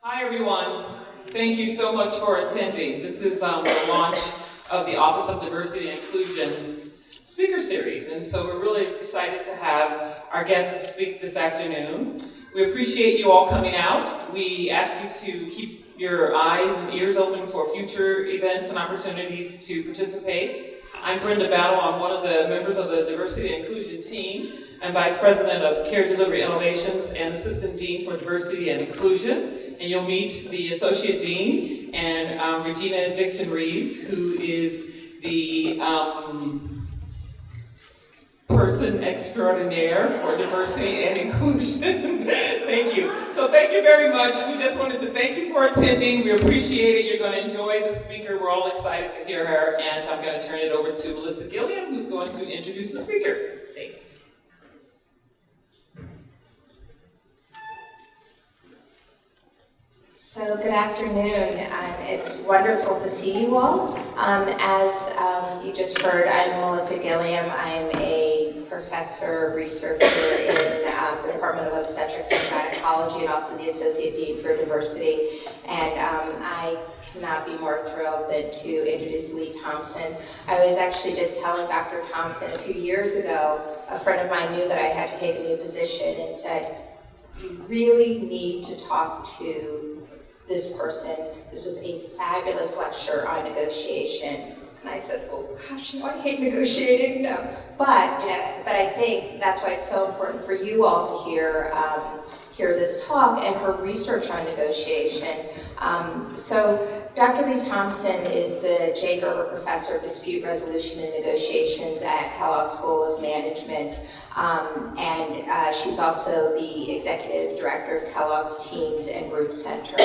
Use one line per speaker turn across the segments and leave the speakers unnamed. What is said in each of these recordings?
Hi everyone. Thank you so much for attending. This is the launch of the Office of Diversity and Inclusion's speaker series, and so we're really excited to have our guests speak this afternoon. We appreciate you all coming out. We ask you to keep your eyes and ears open for future events and opportunities to participate. I'm Brenda Battle. I'm one of the members of the Diversity and Inclusion team. I'm Vice President of Care Delivery Innovations and Assistant Dean for Diversity and Inclusion. And you'll meet the Associate Dean and Regina Dixon-Reeves, who is the person extraordinaire for diversity and inclusion. Thank you. So thank you very much. We just wanted to thank you for attending. We appreciate it. You're going to enjoy the speaker. We're all excited to hear her. And I'm going to turn it over to Melissa Gilliam, who's going to introduce the speaker. Thanks.
So good afternoon. It's wonderful to see you all. As you just heard, I'm Melissa Gilliam. I'm a professor, researcher in the Department of Obstetrics and Gynecology, and also the Associate Dean for Diversity. And I cannot be more thrilled than to introduce Leigh Thompson. I was actually just telling Dr. Thompson a few years ago, a friend of mine knew that I had to take a new position and said, you really need to talk to this person. This was a fabulous lecture on negotiation. And I said, oh gosh, I hate negotiating, no. But I think that's why it's so important for you all to hear this talk and her research on negotiation. So Dr. Leigh Thompson is the J. Gerber Professor of Dispute Resolution and Negotiations at Kellogg School of Management. And she's also the Executive Director of Kellogg's Teams and Group Center.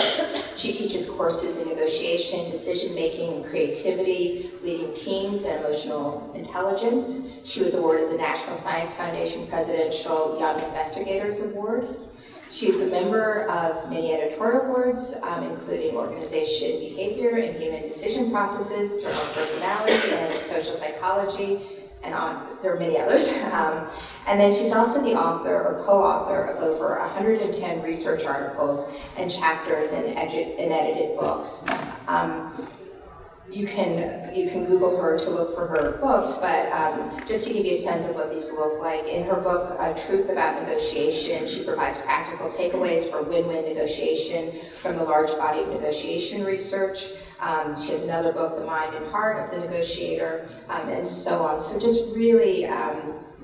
She teaches courses in negotiation, decision-making, and creativity, leading teams, and emotional intelligence. She was awarded the National Science Foundation Presidential Young Investigators Award. She's a member of many editorial boards, including Organization Behavior and Human Decision Processes, Journal of Personality, and Social Psychology, and there are many others. And then she's also the author or co-author of over 110 research articles and chapters in edited books. You can Google her to look for her books, but just to give you a sense of what these look like, in her book, Truth About Negotiation, she provides practical takeaways for win-win negotiation from the large body of negotiation research. She has another book, The Mind and Heart of the Negotiator, and so on. So just really,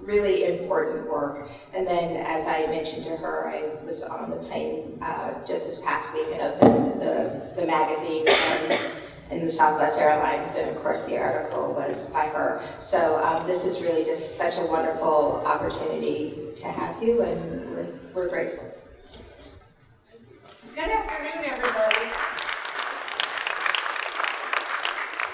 really important work. And then, as I mentioned to her, I was on the plane just this past week and opened the magazine in the Southwest Airlines, and of course the article was by her. So this is really just such a wonderful opportunity to have you, and we're grateful.
Good afternoon, everybody.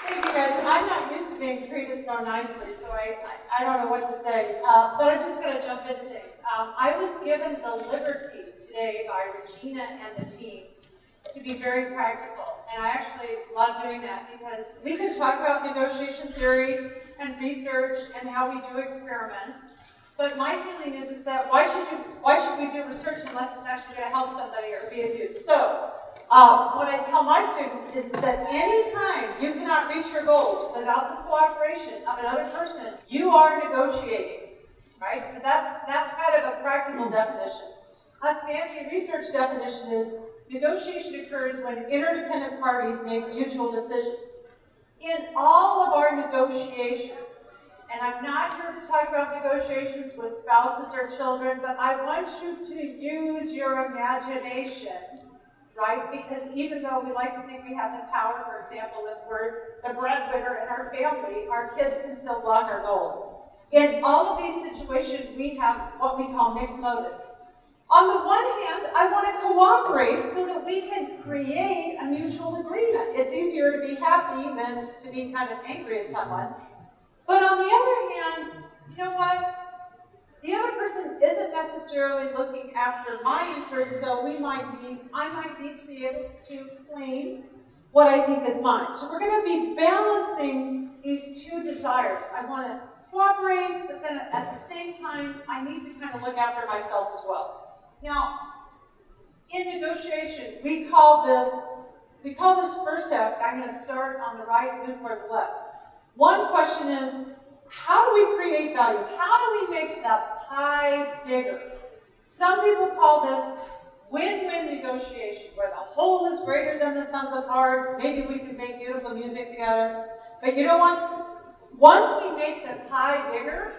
Thank you guys. I'm not used to being treated so nicely, so I don't know what to say, but I'm just going to jump into things. I was given the liberty today by Regina and the team to be very practical. And I actually love doing that because we could talk about negotiation theory and research and how we do experiments. But my feeling is that why should we do research unless it's actually going to help somebody or be of use? So what I tell my students is that anytime you cannot reach your goals without the cooperation of another person, you are negotiating, right? So that's kind of a practical definition. A fancy research definition is negotiation occurs when interdependent parties make mutual decisions. In all of our negotiations, and I'm not here to talk about negotiations with spouses or children, but I want you to use your imagination, right? Because even though we like to think we have the power, for example, if we're the breadwinner in our family, our kids can still block our goals. In all of these situations, we have what we call mixed motives. On the one hand, I want to cooperate so that we can create a mutual agreement. It's easier to be happy than to be kind of angry at someone. But on the other hand, you know what? The other person isn't necessarily looking after my interests, so I might need to be able to claim what I think is mine. So we're going to be balancing these two desires. I want to cooperate, but then at the same time, I need to kind of look after myself as well. Now, In negotiation, we call this first task, I'm going to start on the right, move toward the left. One question is, how do we create value? How do we make the pie bigger? Some people call this win-win negotiation, where the whole is greater than the sum of the parts. Maybe we can make beautiful music together. But you know what? Once we make the pie bigger,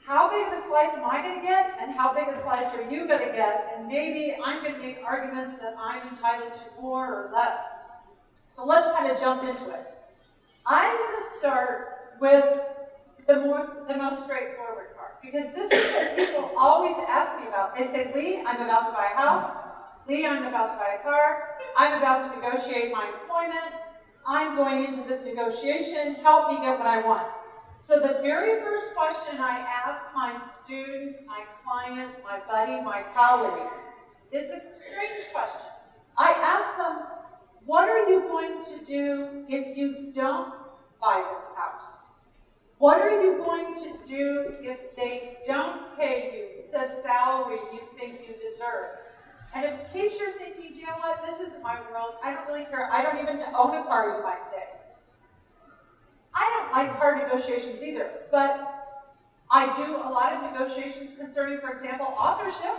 how big of a slice am I going to get, and how big a slice are you going to get? And maybe I'm going to make arguments that I'm entitled to more or less. So let's kind of jump into it. I'm going to start with the most straightforward part, because this is what people always ask me about. They say, Leigh, I'm about to buy a house. Leigh, I'm about to buy a car. I'm about to negotiate my employment. I'm going into this negotiation. Help me get what I want. So the very first question I ask my student, my client, my buddy, my colleague is a strange question. I ask them, what are you going to do if you don't buy this house? What are you going to do if they don't pay you the salary you think you deserve? And in case you're thinking, you know what, this isn't my world, I don't really care, I don't even own a car, you might say. I don't like car negotiations either, but I do a lot of negotiations concerning, for example, authorship.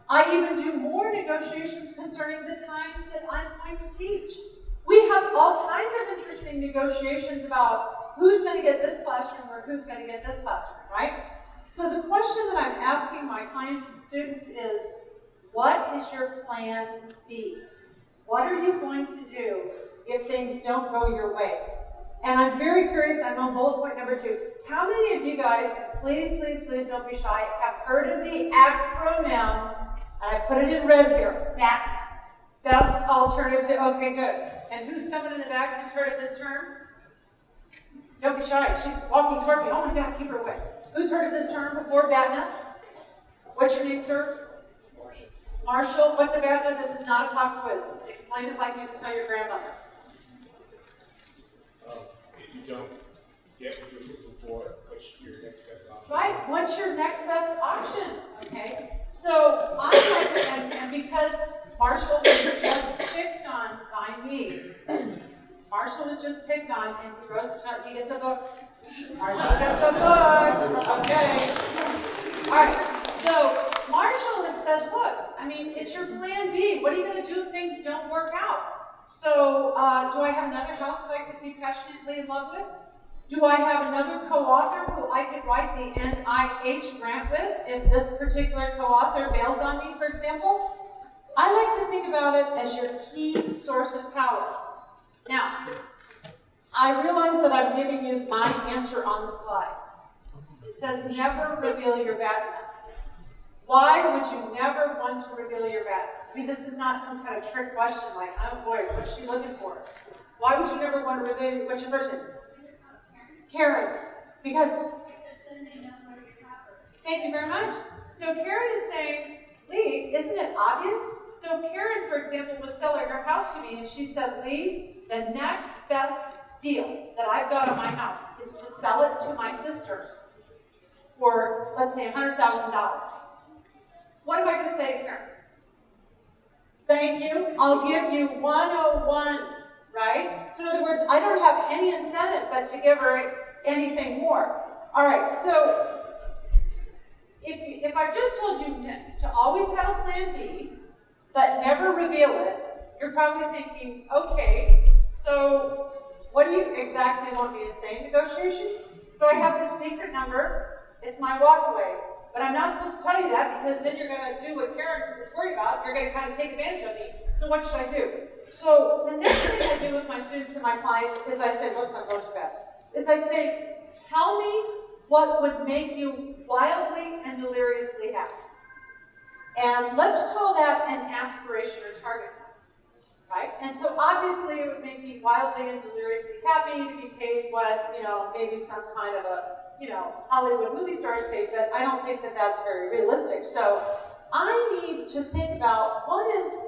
I even do more negotiations concerning the times that I'm going to teach. We have all kinds of interesting negotiations about who's going to get this classroom or who's going to get this classroom, right? So the question that I'm asking my clients and students is, what is your plan B? What are you going to do if things don't go your way? And I'm very curious, I'm on bullet point number 2. How many of you guys, please, please, please don't be shy, have heard of the acronym, and I put it in red here, BAT, best alternative to, okay, good. And who's someone in the back who's heard of this term? Don't be shy, she's walking toward me, oh my God, keep her away. Who's heard of this term before, BATNA? What's your name, sir? Marshall. What's a BATNA? This is not a pop quiz. Explain it like you would tell your grandmother.
If you don't get what you're looking for, what's your next best option?
Right, what's your next best option? Okay, so I like to, and because Marshall was just picked on by me, Marshall was just picked on, and he gets a book. Marshall gets a book, okay. All right, so Marshall has said, look, I mean, it's your plan B. What are you going to do if things don't work out? So, do I have another house that I could be passionately in love with? Do I have another co-author who I could write the NIH grant with if this particular co-author bails on me, for example? I like to think about it as your key source of power. Now, I realize that I'm giving you my answer on the slide. It says never reveal your BATNA. Why would you never want to reveal your BATNA? I mean, this is not some kind of trick question like, oh boy, what's she looking for? Why would you never want to reveal, what's your first name? Karen. Because, thank you very much. So Karen is saying, Leigh, isn't it obvious? So if Karen, for example, was selling her house to me and she said, Leigh, the next best deal that I've got on my house is to sell it to my sister for, let's say, $100,000. What am I going to say to Karen? Thank you. I'll give you 101, right? So in other words, I don't have any incentive but to give her anything more. All right, so if I just told you to always have a plan B, but never reveal it, you're probably thinking, okay, so what do you exactly want me to say in negotiation? So I have this secret number, it's my walkaway. But I'm not supposed to tell you that because then you're going to do what Karen is worried about. You're going to kind of take advantage of me. So what should I do? So the next thing I do with my students and my clients is I say, whoops, I'm going too fast. Is I say, tell me what would make you wildly and deliriously happy. And let's call that an aspiration or target. Right? And so obviously it would make me wildly and deliriously happy to be paid what, maybe some kind of a, Hollywood movie stars paid, but I don't think that that's very realistic. So I need to think about what is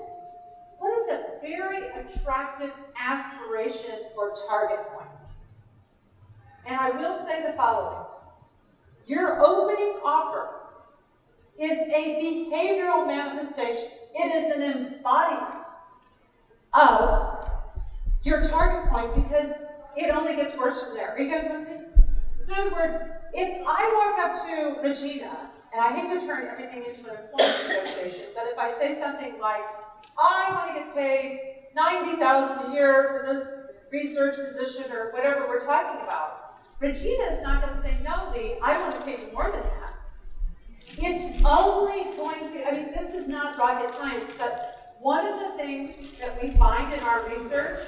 a very attractive aspiration or target point. And I will say the following. Your opening offer is a behavioral manifestation It is an embodiment of your target point because it only gets worse from there. Are you guys with me? So in other words, if I walk up to Regina, and I hate to turn everything into an employment negotiation, but if I say something like, I want to get paid $90,000 a year for this research position or whatever we're talking about, Regina is not going to say, no, Leigh, I want to pay you more than that. It's only going to, I mean, this is not rocket science, but one of the things that we find in our research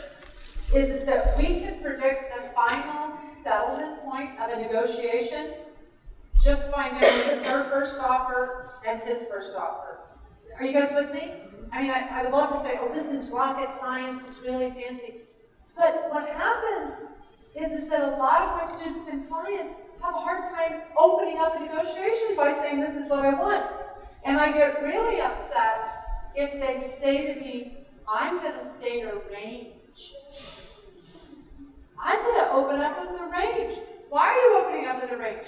is that we can predict the final settlement point of a negotiation just by knowing her first offer and his first offer. Are you guys with me? I mean, I would love to say, oh, this is rocket science, it's really fancy. But what happens is that a lot of my students and clients have a hard time opening up a negotiation by saying, this is what I want. And I get really upset if they say to me, I'm going to state a range. I'm going to open up with a range. Why are you opening up with a range?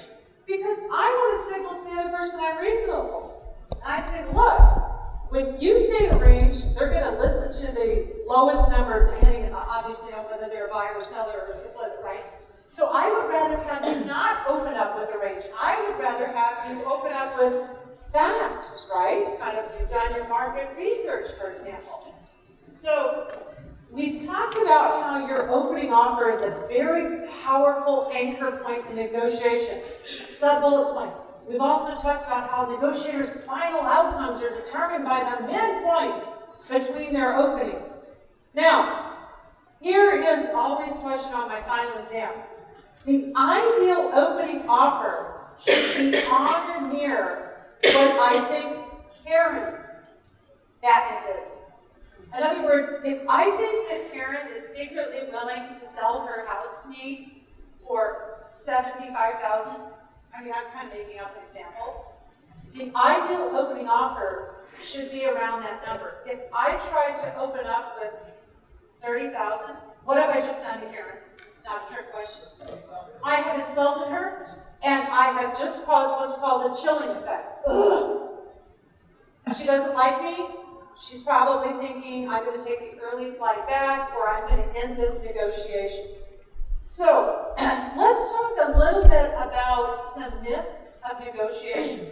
Because I want to signal to the other person I'm reasonable. And I say, look, when you state a range, they're going to listen to the lowest number, depending obviously on whether they're a buyer or seller or flip, right? So I would rather have you not open up with a range. I would rather have you open up with facts, right? Kind of, you've done your market research, for example. So we've talked about how your opening offer is a very powerful anchor point in negotiation. Sub-bullet point. We've also talked about how negotiators' final outcomes are determined by the midpoint between their openings. Now, here is always a question on my final exam. The ideal opening offer should be on or near what I think Karen's patent is. In other words, if I think that Karen is secretly willing to sell her house to me for $75,000, I mean, I'm kind of making up an example. The ideal opening offer should be around that number. If I tried to open up with $30,000, what have I just done to Karen? It's not a trick question. I have insulted her, and I have just caused what's called a chilling effect. Ugh. She doesn't like me. She's probably thinking, I'm going to take the early flight back, or I'm going to end this negotiation. So, let's talk a little bit about some myths of negotiation.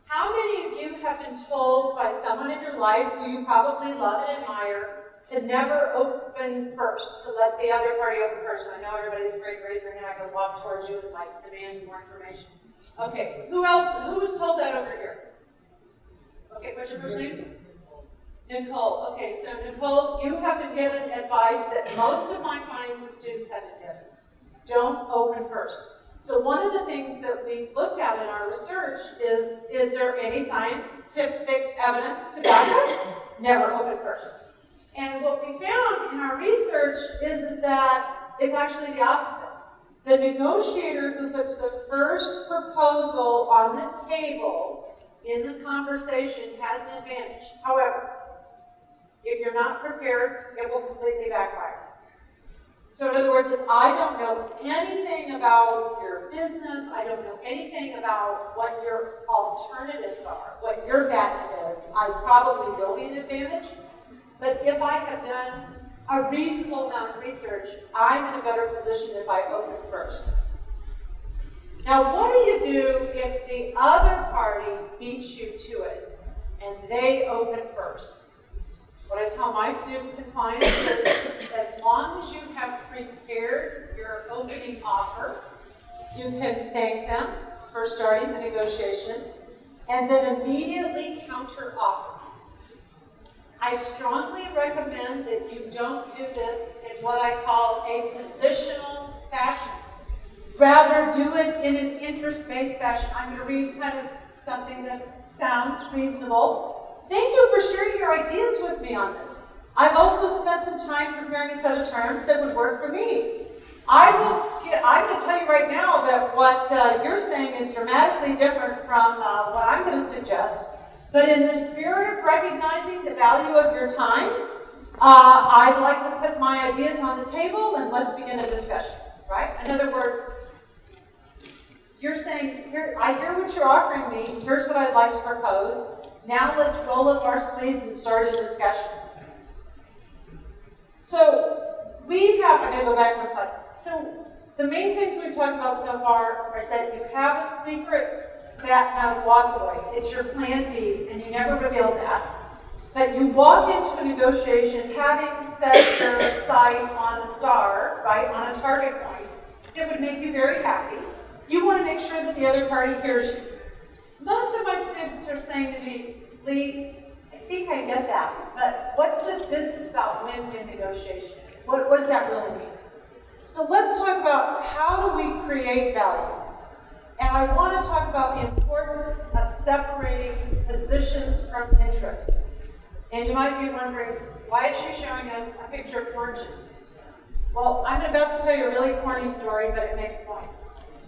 How many of you have been told by someone in your life who you probably love and admire to never open first, to let the other party open first? I know everybody's afraid to raise their hand. I'm going to walk towards you and demand more information. Okay, who else? Who was told that over here? Okay, what's your first name? Nicole. Okay, so Nicole, you have been given advice that most of my clients and students have been given. Don't open first. So one of the things that we looked at in our research is there any scientific evidence to back up? Never open first. And what we found in our research is that it's actually the opposite. The negotiator who puts the first proposal on the table in the conversation has an advantage. However, if you're not prepared, it will completely backfire. So in other words, if I don't know anything about your business, I don't know anything about what your alternatives are, what your patent is, I probably will be an advantage. But if I have done a reasonable amount of research, I'm in a better position if I open first. Now, what do you do if the other party beats you to it and they open first? What I tell my students and clients is, as long as you have prepared your opening offer, you can thank them for starting the negotiations, and then immediately counter offer. I strongly recommend that you don't do this in what I call a positional fashion. Rather, do it in an interest-based fashion. I'm going to read kind of something that sounds reasonable. Thank you for sharing your ideas with me on this. I've also spent some time preparing a set of terms that would work for me. I'm going to tell you right now that what you're saying is dramatically different from what I'm going to suggest. But in the spirit of recognizing the value of your time, I'd like to put my ideas on the table and let's begin a discussion, right? In other words, you're saying, I hear what you're offering me, here's what I'd like to propose. Now let's roll up our sleeves and start a discussion. So I'm going to go back one slide. So the main things we've talked about so far is that you have a secret walk away. It's your plan B, and you never reveal that. But you walk into a negotiation having set your sight on a star, right, on a target point that would make you very happy. You want to make sure that the other party hears you. Most of my students are saying to me, Leigh, I think I get that, but what's this business about win-win negotiation? What does that really mean? So let's talk about how do we create value. And I want to talk about the importance of separating positions from interests. And you might be wondering, why is she showing us a picture of oranges? Well, I'm about to tell you a really corny story, but it makes a point.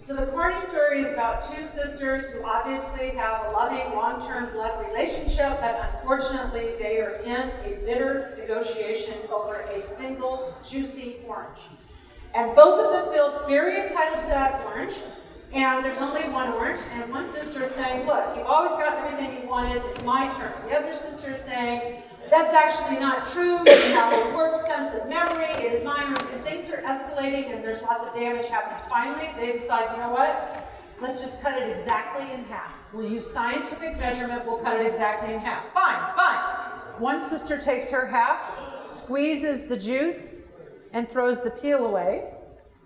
So the corny story is about two sisters who obviously have a loving, long-term blood relationship, but unfortunately they are in a bitter negotiation over a single, juicy orange. And both of them feel very entitled to that orange, and there's only one orange, and one sister is saying, look, you've always got everything you wanted, it's my turn. The other sister is saying, that's actually not true, you have a warped sense of memory, it is my orange, and things are escalating and there's lots of damage happening. Finally, they decide, you know what, let's just cut it exactly in half. We'll use scientific measurement, we'll cut it exactly in half. Fine, fine. One sister takes her half, squeezes the juice, and throws the peel away.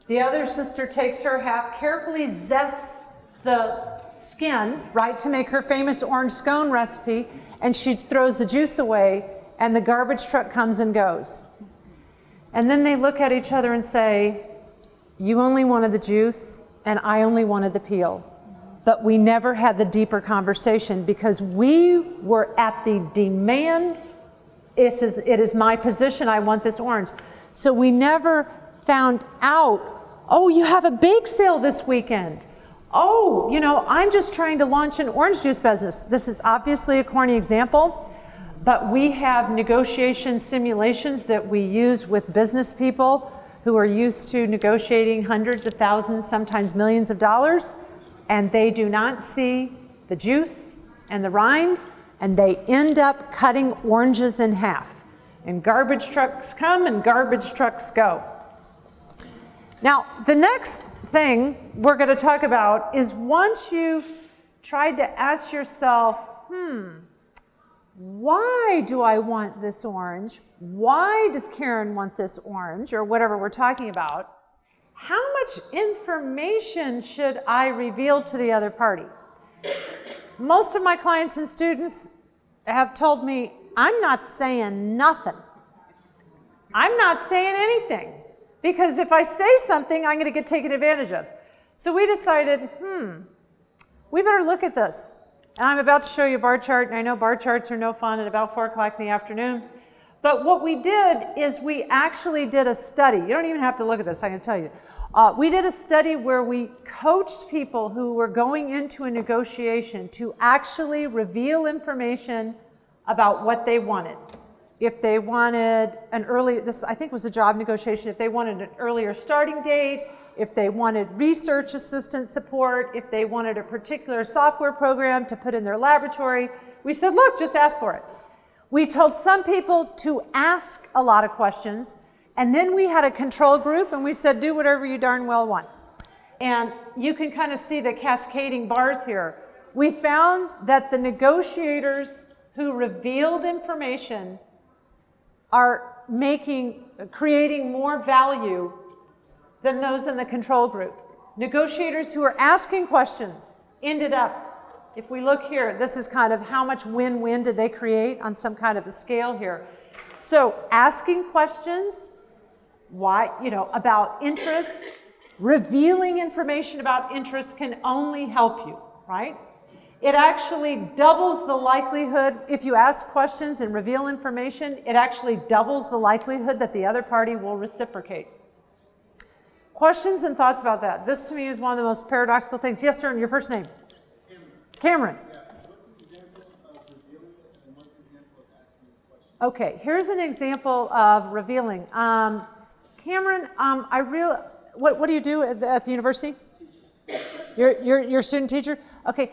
The other sister takes her half, carefully zests the skin, right, to make her famous orange scone recipe, and she throws the juice away, and the garbage truck comes and goes. And then they look at each other and say, you only wanted the juice, and I only wanted the peel. But we never had the deeper conversation because we were at the demand, it is my position, I want this orange. So we never found out, oh, you have a bake sale this weekend. Oh, you know, I'm just trying to launch an orange juice business. This is obviously a corny example, but we have negotiation simulations that we use with business people who are used to negotiating hundreds of thousands, sometimes millions of dollars, and they do not see the juice and the rind, and they end up cutting oranges in half. And garbage trucks come and garbage trucks go. Now, the next thing we're going to talk about is once you've tried to ask yourself, why do I want this orange? Why does Karen want this orange? Or whatever we're talking about. How much information should I reveal to the other party? Most of my clients and students have told me, I'm not saying nothing. I'm not saying anything. Because if I say something, I'm going to get taken advantage of. So we decided, we better look at this. And I'm about to show you a bar chart, and I know bar charts are no fun at about 4 o'clock in the afternoon. But what we did is we actually did a study. You don't even have to look at this, I can tell you. We did a study where we coached people who were going into a negotiation to actually reveal information about what they wanted. If they wanted an early, this I think was a job negotiation, if they wanted an earlier starting date, if they wanted research assistant support, if they wanted a particular software program to put in their laboratory, we said, look, just ask for it. We told some people to ask a lot of questions, and then we had a control group, and we said, do whatever you darn well want. And you can kind of see the cascading bars here. We found that the negotiators who revealed information are creating more value than those in the control group. Negotiators who are asking questions ended up, if we look here, this is kind of how much win-win did they create on some kind of a scale here. So asking questions, why, about interests, revealing information about interests can only help you, right? It actually doubles the likelihood, if you ask questions and reveal information, it actually doubles the likelihood that the other party will reciprocate. Questions and thoughts about that? This to me is one of the most paradoxical things. Yes, sir, and your first name? Cameron.
Yeah. What's an example of revealing and what's an example of asking a question?
Okay, here's an example of revealing. Cameron, what do you do at the university?
Teach.
Your student teacher? Okay,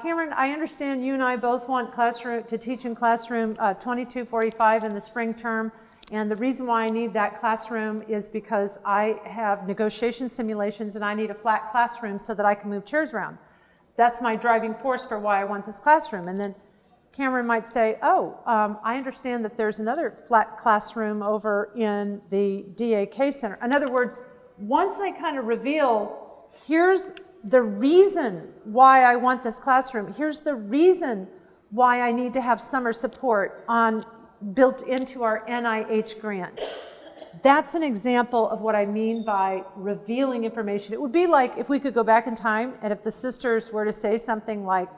Cameron, I understand you and I both want to teach in classroom 2245 in the spring term. And the reason why I need that classroom is because I have negotiation simulations and I need a flat classroom so that I can move chairs around. That's my driving force for why I want this classroom. And then Cameron might say, oh, I understand that there's another flat classroom over in the DAK Center. In other words, once I kind of reveal, here's the reason why I want this classroom, here's the reason why I need to have summer support built into our NIH grant. That's an example of what I mean by revealing information. It would be like if we could go back in time and if the sisters were to say something like,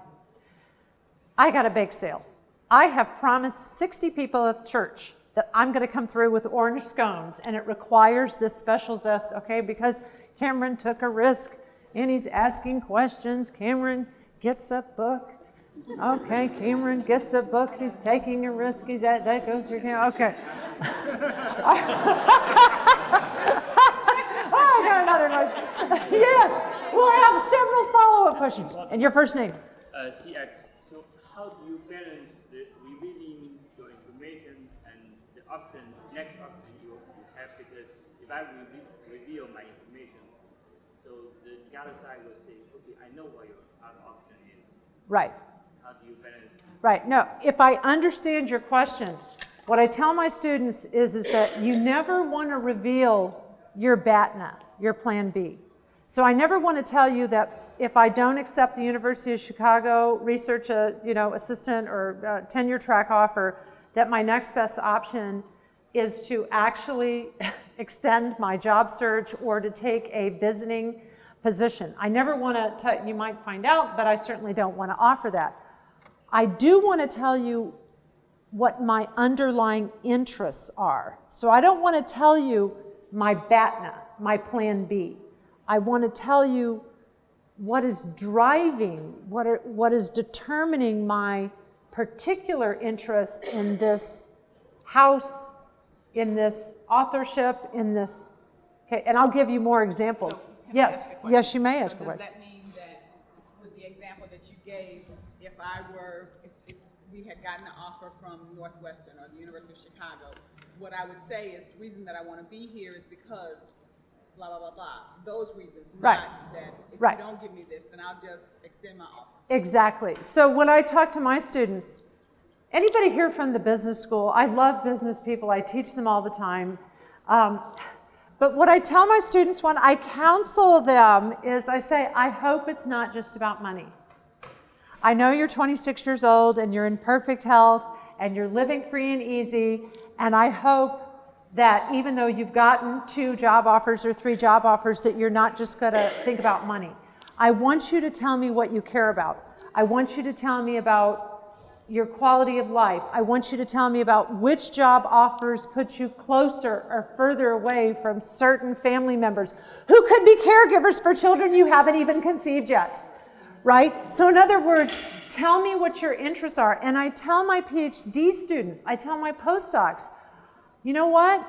I got a bake sale. I have promised 60 people at the church that I'm going to come through with orange scones, and it requires this special zest, okay, because Cameron took a risk and he's asking questions. Cameron gets a book. Okay, Cameron gets a book. He's taking a risk. That goes through. Okay. Oh, I got another one. Yes, we'll have several follow-up questions. And your first name?
CX. So how do you balance the revealing your information and the next option you have? Because if I reveal my information, so the other side will say, okay, I know what your other option is.
Right.
How do you balance?
Right. No, if I understand your question, what I tell my students is that you never want to reveal your BATNA, your plan B. So I never want to tell you that if I don't accept the University of Chicago research assistant or tenure track offer, that my next best option is to actually extend my job search or to take a visiting position. I never want to tell you, might find out, but I certainly don't want to offer that. I do want to tell you what my underlying interests are. So I don't want to tell you my BATNA, my plan B. I want to tell you what is driving, what is determining my particular interest in this house, in this authorship, in this, okay, and I'll give you more examples.
So
yes, yes, you may ask a
question.
question.
Does that mean that with the example that you gave, if we had gotten an offer from Northwestern or the University of Chicago, what I would say is the reason that I want to be here is because blah, blah, blah, blah. Those reasons,
Right.
not that if
Right.
you don't give me this, then I'll just extend my offer.
Exactly. So when I talk to my students, anybody here from the business school, I love business people, I teach them all the time. But what I tell my students when I counsel them is I say, I hope it's not just about money. I know you're 26 years old and you're in perfect health and you're living free and easy, and I hope that even though you've gotten 2 job offers or 3 job offers, that you're not just going to think about money. I want you to tell me what you care about. I want you to tell me about your quality of life. I want you to tell me about which job offers put you closer or further away from certain family members who could be caregivers for children you haven't even conceived yet, right? So in other words, tell me what your interests are. And I tell my PhD students, I tell my postdocs, you know what?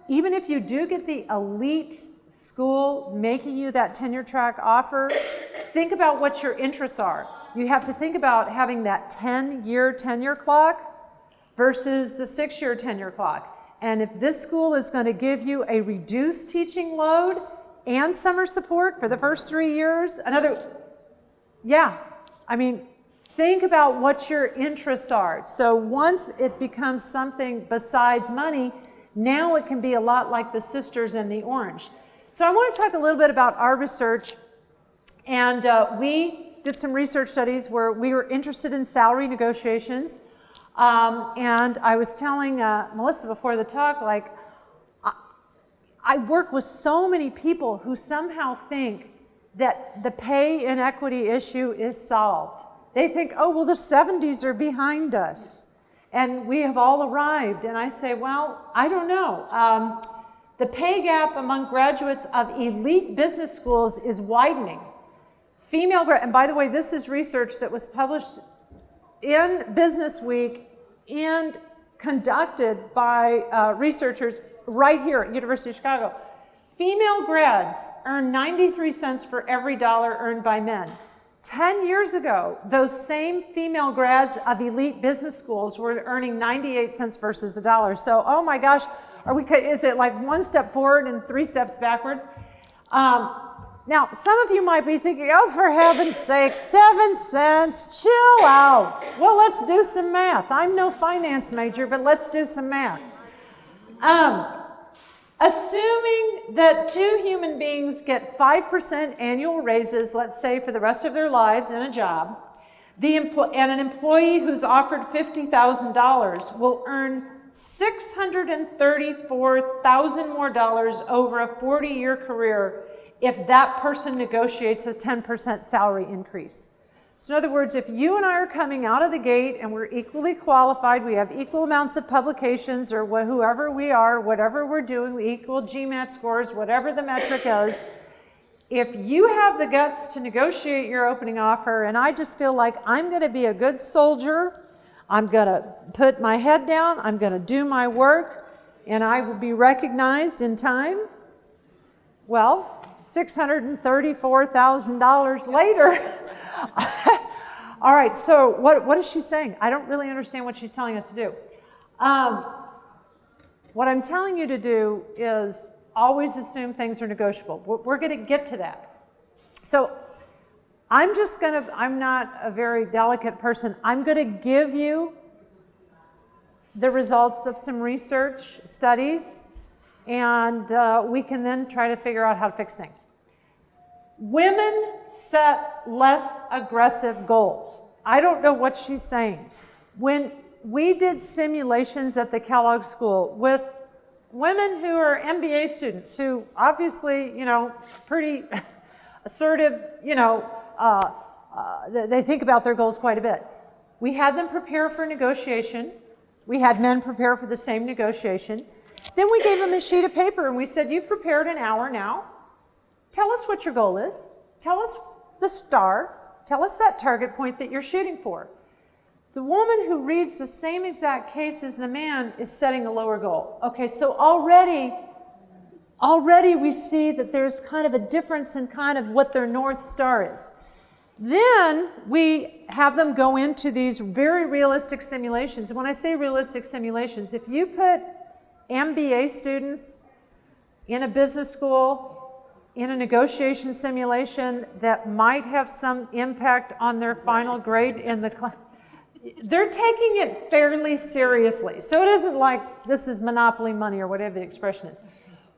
Even if you do get the elite school making you that tenure track offer, think about what your interests are. You have to think about having that 10-year tenure clock versus the 6-year tenure clock. And if this school is going to give you a reduced teaching load and summer support for the first 3 years, think about what your interests are. So once it becomes something besides money, now it can be a lot like the sisters in the orange. So I want to talk a little bit about our research. And we did some research studies where we were interested in salary negotiations. And I was telling Melissa before the talk, like, I work with so many people who somehow think that the pay inequity issue is solved. They think, oh, well, the 70s are behind us and we have all arrived. And I say, well, I don't know. The pay gap among graduates of elite business schools is widening. And by the way, this is research that was published in Business Week and conducted by researchers right here at University of Chicago. Female grads earn 93 cents for every dollar earned by men. 10 years ago, those same female grads of elite business schools were earning 98 cents versus $1. So, oh my gosh, is it like one step forward and 3 steps backwards? Now, some of you might be thinking, oh, for heaven's sake, 7 cents, chill out. Well, let's do some math. I'm no finance major, but let's do some math. Assuming that 2 human beings get 5% annual raises, let's say for the rest of their lives in a job, and an employee who's offered $50,000 will earn $634,000 more over a 40-year career if that person negotiates a 10% salary increase. So in other words, if you and I are coming out of the gate and we're equally qualified, we have equal amounts of publications or whoever we are, whatever we're doing, we equal GMAT scores, whatever the metric is, if you have the guts to negotiate your opening offer, and I just feel like I'm going to be a good soldier, I'm going to put my head down, I'm going to do my work, and I will be recognized in time, well, $634,000 later. All right, so what is she saying? I don't really understand what she's telling us to do. What I'm telling you to do is always assume things are negotiable. We're going to get to that. So I'm not a very delicate person. I'm going to give you the results of some research studies, and we can then try to figure out how to fix things. Women set less aggressive goals. I don't know what she's saying. When we did simulations at the Kellogg school with women who are MBA students, who obviously, pretty assertive, they think about their goals quite a bit. We had them prepare for negotiation. We had men prepare for the same negotiation. Then we gave them a sheet of paper and we said, you've prepared an hour now. Tell us what your goal is. Tell us the star. Tell us that target point that you're shooting for. The woman who reads the same exact case as the man is setting a lower goal. Okay, so already we see that there's kind of a difference in kind of what their North Star is. Then we have them go into these very realistic simulations. When I say realistic simulations, if you put MBA students in a business school, in a negotiation simulation that might have some impact on their final grade in the class, they're taking it fairly seriously. So it isn't like this is monopoly money or whatever the expression is.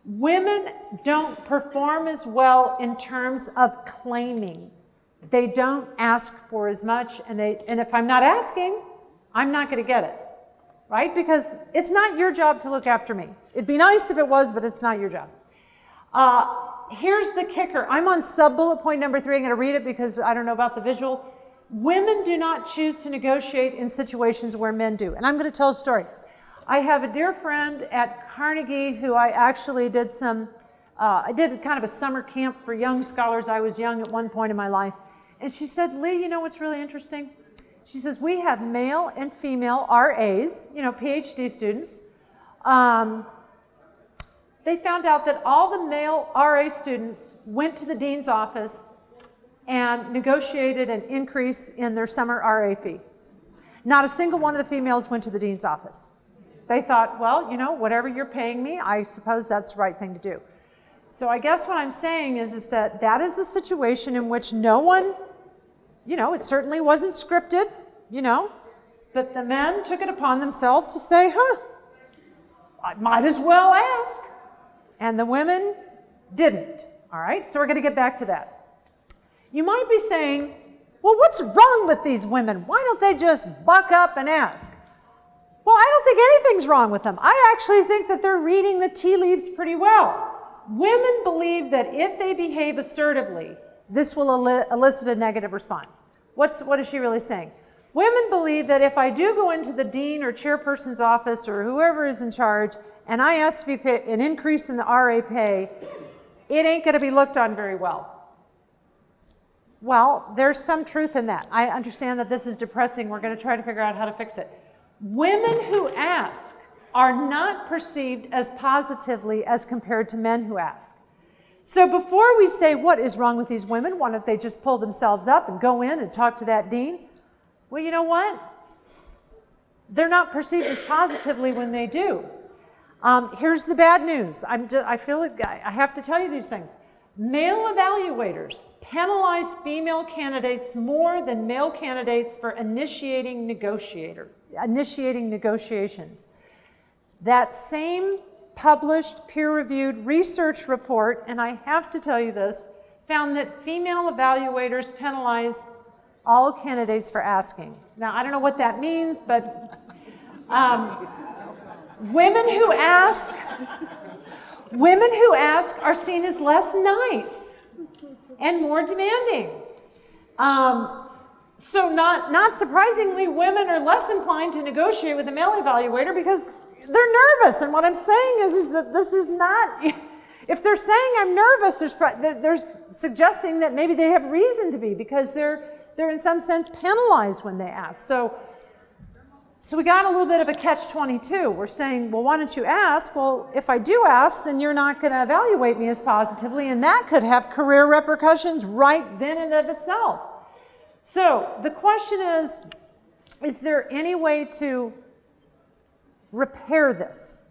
Women don't perform as well in terms of claiming. They don't ask for as much, and if I'm not asking, I'm not going to get it, right? Because it's not your job to look after me. It'd be nice if it was, but it's not your job. Here's the kicker. I'm on sub-bullet point number 3. I'm going to read it because I don't know about the visual. Women do not choose to negotiate in situations where men do. And I'm going to tell a story. I have a dear friend at Carnegie who I actually did I did kind of a summer camp for young scholars. I was young at one point in my life. And she said, Leigh, you know what's really interesting? She says, we have male and female RAs, PhD students. They found out that all the male RA students went to the dean's office and negotiated an increase in their summer RA fee. Not a single one of the females went to the dean's office. They thought, well, whatever you're paying me, I suppose that's the right thing to do. So I guess what I'm saying is that is a situation in which no one, it certainly wasn't scripted, but the men took it upon themselves to say, I might as well ask. And the women didn't, all right? So we're going to get back to that. You might be saying, well, what's wrong with these women? Why don't they just buck up and ask? Well, I don't think anything's wrong with them. I actually think that they're reading the tea leaves pretty well. Women believe that if they behave assertively, this will elicit a negative response. What is she really saying? Women believe that if I do go into the dean or chairperson's office or whoever is in charge and I ask to be paid an increase in the RA pay, it ain't going to be looked on very well. Well, there's some truth in that. I understand that this is depressing. We're going to try to figure out how to fix it. Women who ask are not perceived as positively as compared to men who ask. So before we say, what is wrong with these women? Why don't they just pull themselves up and go in and talk to that dean? Well, you know what? They're not perceived as positively when they do. Here's the bad news. I feel like I have to tell you these things. Male evaluators penalize female candidates more than male candidates for initiating negotiations. That same published peer-reviewed research report, and I have to tell you this, found that female evaluators penalize all candidates for asking. Now, I don't know what that means, but women who ask are seen as less nice and more demanding. So not surprisingly, women are less inclined to negotiate with a male evaluator because they're nervous. And what I'm saying is that this is not, if they're saying I'm nervous, there's suggesting that maybe they have reason to be because they're in some sense penalized when they ask. So we got a little bit of a catch-22. We're saying, well, why don't you ask? Well, if I do ask, then you're not going to evaluate me as positively, and that could have career repercussions right then and of itself. So the question is there any way to repair this?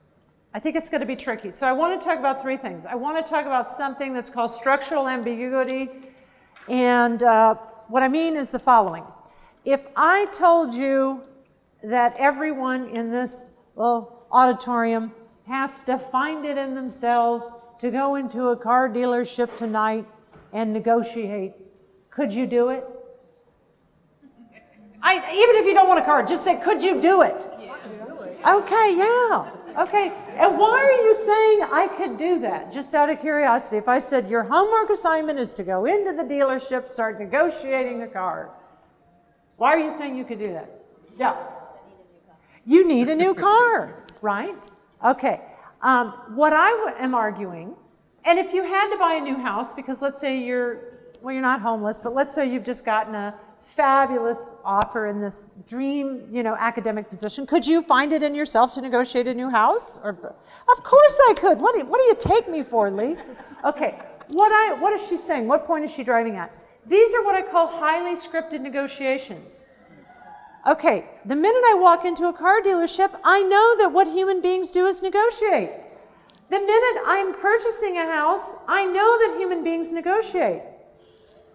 I think it's going to be tricky. So I want to talk about three things. I want to talk about something that's called structural ambiguity, and what I mean is the following. If I told you that everyone in this little auditorium has to find it in themselves to go into a car dealership tonight and negotiate, could you do it? Even if you don't want a car, just say, could you do it? Okay, yeah. Okay, and why are you saying I could do that? Just out of curiosity, if I said your homework assignment is to go into the dealership, start negotiating a car, why are you saying you could do that? Yeah. You need a new car, right? Okay. What I am arguing, and if you had to buy a new house, because let's say you're not homeless, but let's say you've just gotten a fabulous offer in this dream, academic position, could you find it in yourself to negotiate a new house? Or, of course I could. What do you take me for, Leigh? Okay. What is she saying? What point is she driving at? These are what I call highly scripted negotiations. Okay, the minute I walk into a car dealership, I know that what human beings do is negotiate. The minute I'm purchasing a house, I know that human beings negotiate.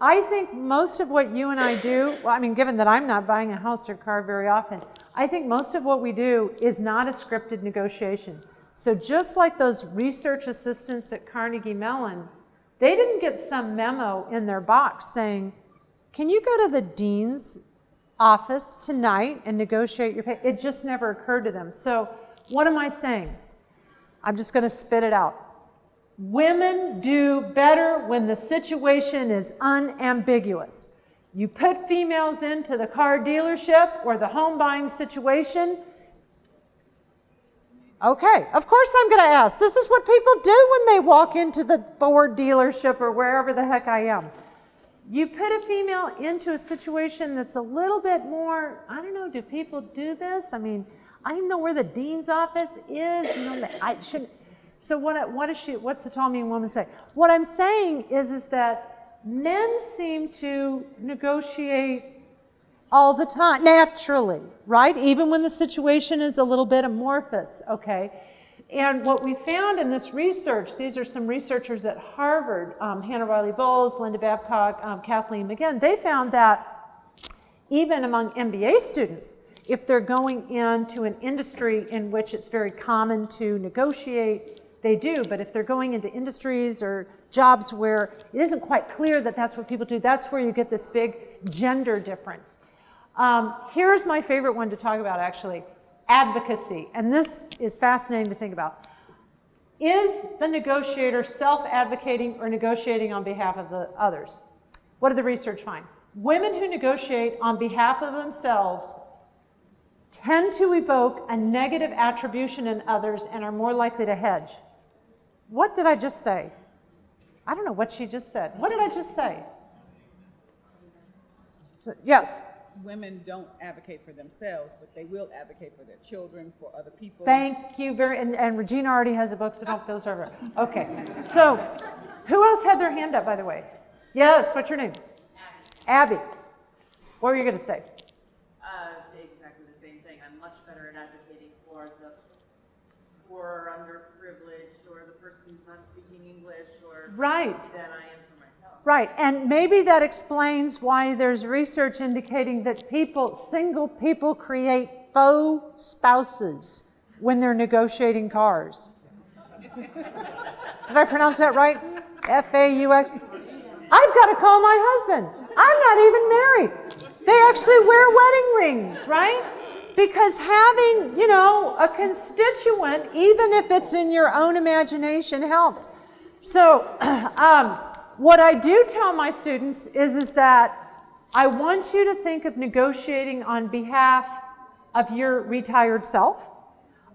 I think most of what you and I do, given that I'm not buying a house or car very often, I think most of what we do is not a scripted negotiation. So just like those research assistants at Carnegie Mellon, they didn't get some memo in their box saying, can you go to the dean's office tonight and negotiate your pay? It just never occurred to them. So what am I saying? I'm just going to spit it out. Women do better when the situation is unambiguous. You put females into the car dealership or the home buying situation. Okay, of course I'm going to ask. This is what people do when they walk into the Ford dealership or wherever the heck I am. You put a female into a situation that's a little bit more, I don't know, do people do this? I don't know where the dean's office is. I shouldn't. So what's the tall, mean woman say? What I'm saying is that men seem to negotiate all the time, naturally, right? Even when the situation is a little bit amorphous, okay? And what we found in this research, these are some researchers at Harvard, Hannah Riley Bowles, Linda Babcock, Kathleen McGinn, they found that even among MBA students, if they're going into an industry in which it's very common to negotiate, they do. But if they're going into industries or jobs where it isn't quite clear that that's what people do, that's where you get this big gender difference. Here's my favorite one to talk about, actually. Advocacy, and this is fascinating to think about. Is the negotiator self-advocating or negotiating on behalf of the others? What did the research find? Women who negotiate on behalf of themselves tend to evoke a negative attribution in others and are more likely to hedge. What did I just say? I don't know what she just said. What did I just say? So, yes?
Women don't advocate for themselves, but they will advocate for their children, for other people.
Thank you and Regina already has a book, so don't feel sorry for her. Okay, so Who else had their hand up, by the way? Yes, what's your name? Abby. What were you going to say?
Exactly the same thing. I'm much better at advocating for the poor, underprivileged, or the person who's not speaking English, or
Right.
than I am for myself.
Right, and maybe that explains why there's research indicating that single people create faux spouses when they're negotiating cars. Did I pronounce that right? F-A-U-X. I've got to call my husband. I'm not even married. They actually wear wedding rings, right? Because having, a constituent, even if it's in your own imagination, helps. So, what I do tell my students is that I want you to think of negotiating on behalf of your retired self,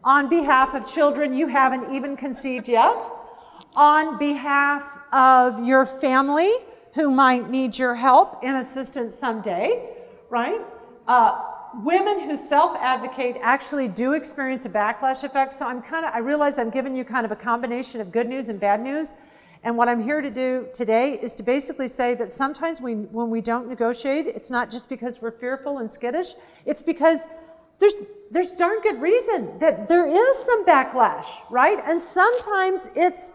on behalf of children you haven't even conceived yet, on behalf of your family who might need your help and assistance someday, right? Women who self-advocate actually do experience a backlash effect. So I realize I'm giving you kind of a combination of good news and bad news. And what I'm here to do today is to basically say that sometimes when we don't negotiate, it's not just because we're fearful and skittish, it's because there's darn good reason that there is some backlash, right? And sometimes it's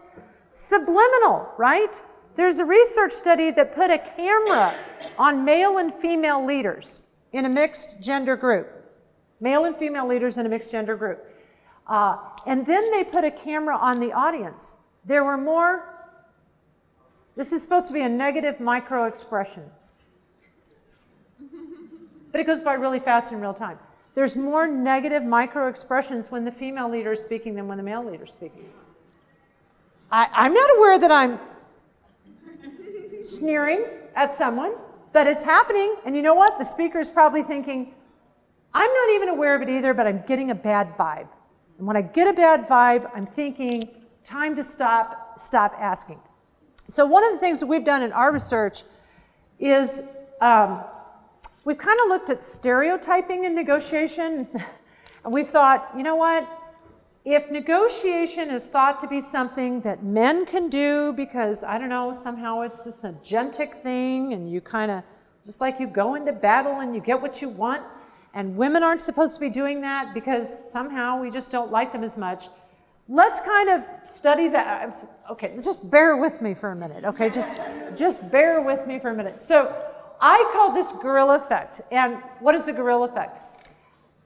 subliminal, right? There's a research study that put a camera on male and female leaders in a mixed gender group. Male and female leaders in a mixed gender group. And then they put a camera on the audience. There were more, this is supposed to be a negative micro expression, but it goes by really fast in real time. There's more negative micro expressions when the female leader is speaking than when the male leader is speaking. I'm not aware that I'm sneering at someone, but it's happening. And you know what? The speaker is probably thinking, I'm not even aware of it either, but I'm getting a bad vibe. And when I get a bad vibe, I'm thinking, time to stop asking. So one of the things that we've done in our research is we've kind of looked at stereotyping in negotiation, and we've thought, you know what? If negotiation is thought to be something that men can do because, I don't know, somehow it's this agentic thing and you kind of, just like you go into battle and you get what you want, and women aren't supposed to be doing that because somehow we just don't like them as much, let's kind of study that. Okay, just bear with me for a minute, okay? Just bear with me for a minute. So I call this gorilla effect. And what is the gorilla effect?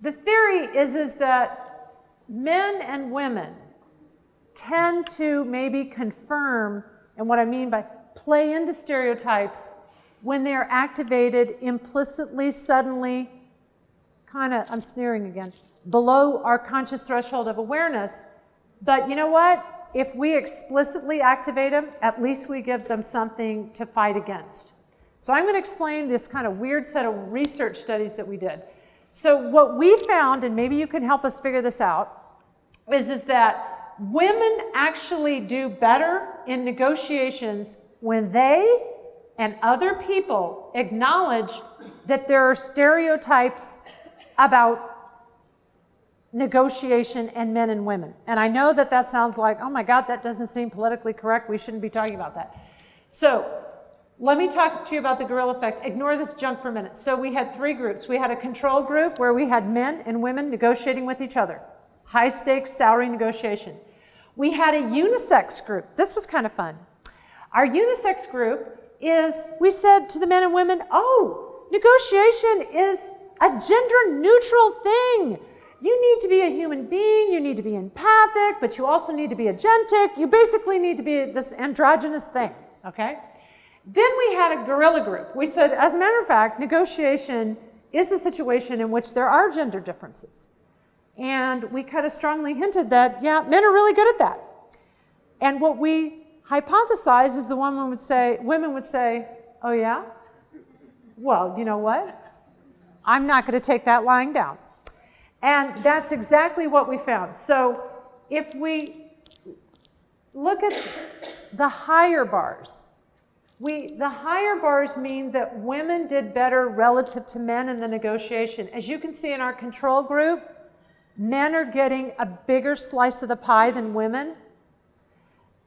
The theory is that men and women tend to maybe confirm, and what I mean by play into stereotypes, when they're activated implicitly, suddenly, kind of, I'm sneering again, below our conscious threshold of awareness. But you know what? If we explicitly activate them, at least we give them something to fight against. So I'm going to explain this kind of weird set of research studies that we did. So what we found, and maybe you can help us figure this out, is that women actually do better in negotiations when they and other people acknowledge that there are stereotypes about negotiation and men and women. And I know that that sounds like, oh my God, that doesn't seem politically correct. We shouldn't be talking about that. So let me talk to you about the gorilla effect. Ignore this junk for a minute. So we had 3 groups. We had a control group where we had men and women negotiating with each other. High stakes salary negotiation. We had a unisex group. This was kind of fun. Our unisex group is, we said to the men and women, oh, negotiation is a gender neutral thing. You need to be a human being, you need to be empathic, but you also need to be agentic. You basically need to be this androgynous thing, okay? Then we had a gorilla group. We said, as a matter of fact, negotiation is the situation in which there are gender differences. And we kind of strongly hinted that, yeah, men are really good at that. And what we hypothesized is the women would say, oh yeah? Well, you know what? I'm not going to take that lying down. And that's exactly what we found. So if we look at the higher bars, the higher bars mean that women did better relative to men in the negotiation. As you can see in our control group, men are getting a bigger slice of the pie than women.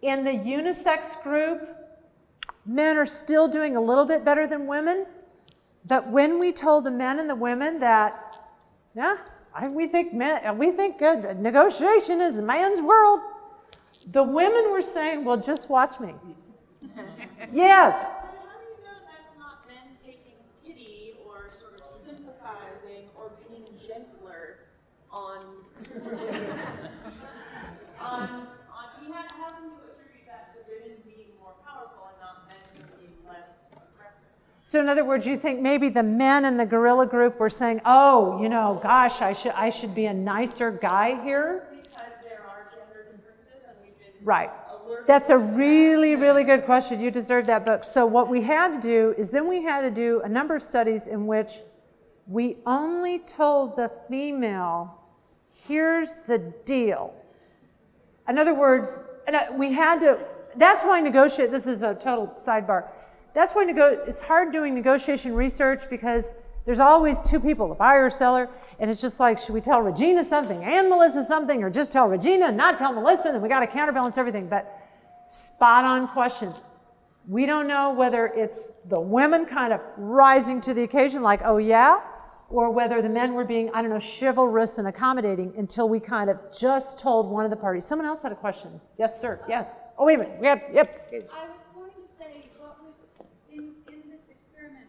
In the unisex group, men are still doing a little bit better than women. But when we told the men and the women that, yeah, we think negotiation is a man's world, the women were saying, well, just watch me. Yes.
How do you know that's not men taking pity or sort of sympathizing or being gentler on how can you attribute that to women being more powerful and not men being less aggressive?
So in other words, you think maybe the men in the guerrilla group were saying, oh, gosh, I should be a nicer guy here?
Because there are gender differences and we've been
Right.
alerted.
That's a really, really good question. You deserve that book. So what we had to do is then we had to do a number of studies in which we only told the female, here's the deal. In other words, we had to, that's why negotiate, this is a total sidebar. That's why it's hard doing negotiation research because there's always two people, the buyer or seller, and it's just like, should we tell Regina something and Melissa something, or just tell Regina and not tell Melissa, and we got to counterbalance everything. But spot on question. We don't know whether it's the women kind of rising to the occasion like, oh yeah, or whether the men were being, chivalrous and accommodating until we kind of just told one of the parties. Someone else had a question. Yes, sir. Yes. Oh, wait a minute. Yep.
I was going to say, what was in this experiment?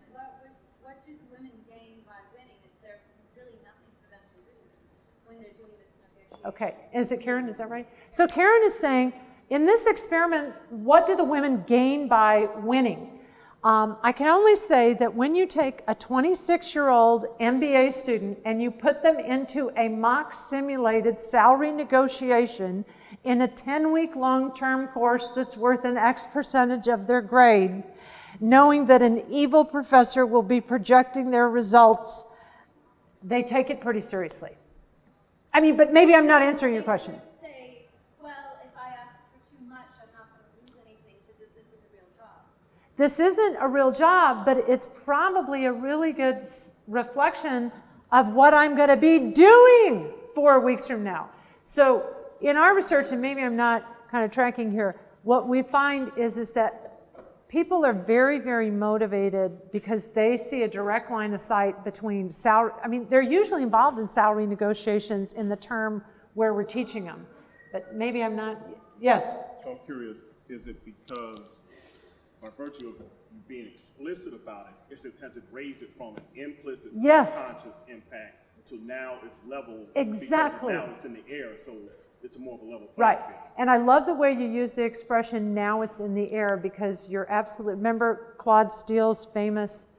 What did the women gain by winning? Is there really nothing for them to lose when they're doing this negotiation?
Okay. Is it Karen? Is that right? So Karen is saying, in this experiment, what do the women gain by winning? I can only say that when you take a 26-year-old MBA student and you put them into a mock simulated salary negotiation in a 10-week long-term course that's worth an X percentage of their grade, knowing that an evil professor will be projecting their results, they take it pretty seriously. But maybe I'm not answering your question.
Say, well, if I ask for too much, I'm not going to lose anything because this isn't a real job.
This isn't a real job, but it's probably a really good reflection of what I'm going to be doing 4 weeks from now. So in our research, and maybe I'm not kind of tracking here, what we find is that people are very, very motivated because they see a direct line of sight between salary. They're usually involved in salary negotiations in the term where we're teaching them. But maybe I'm not, yes?
So I'm curious, is it because by virtue of you being explicit about it, has it raised it from an implicit subconscious impact to now it's level?
Exactly.
Because now it's in the air, so it's more of a level playing
Right.
field.
And I love the way you use the expression, now it's in the air, because you're absolutely, remember Claude Steele's famous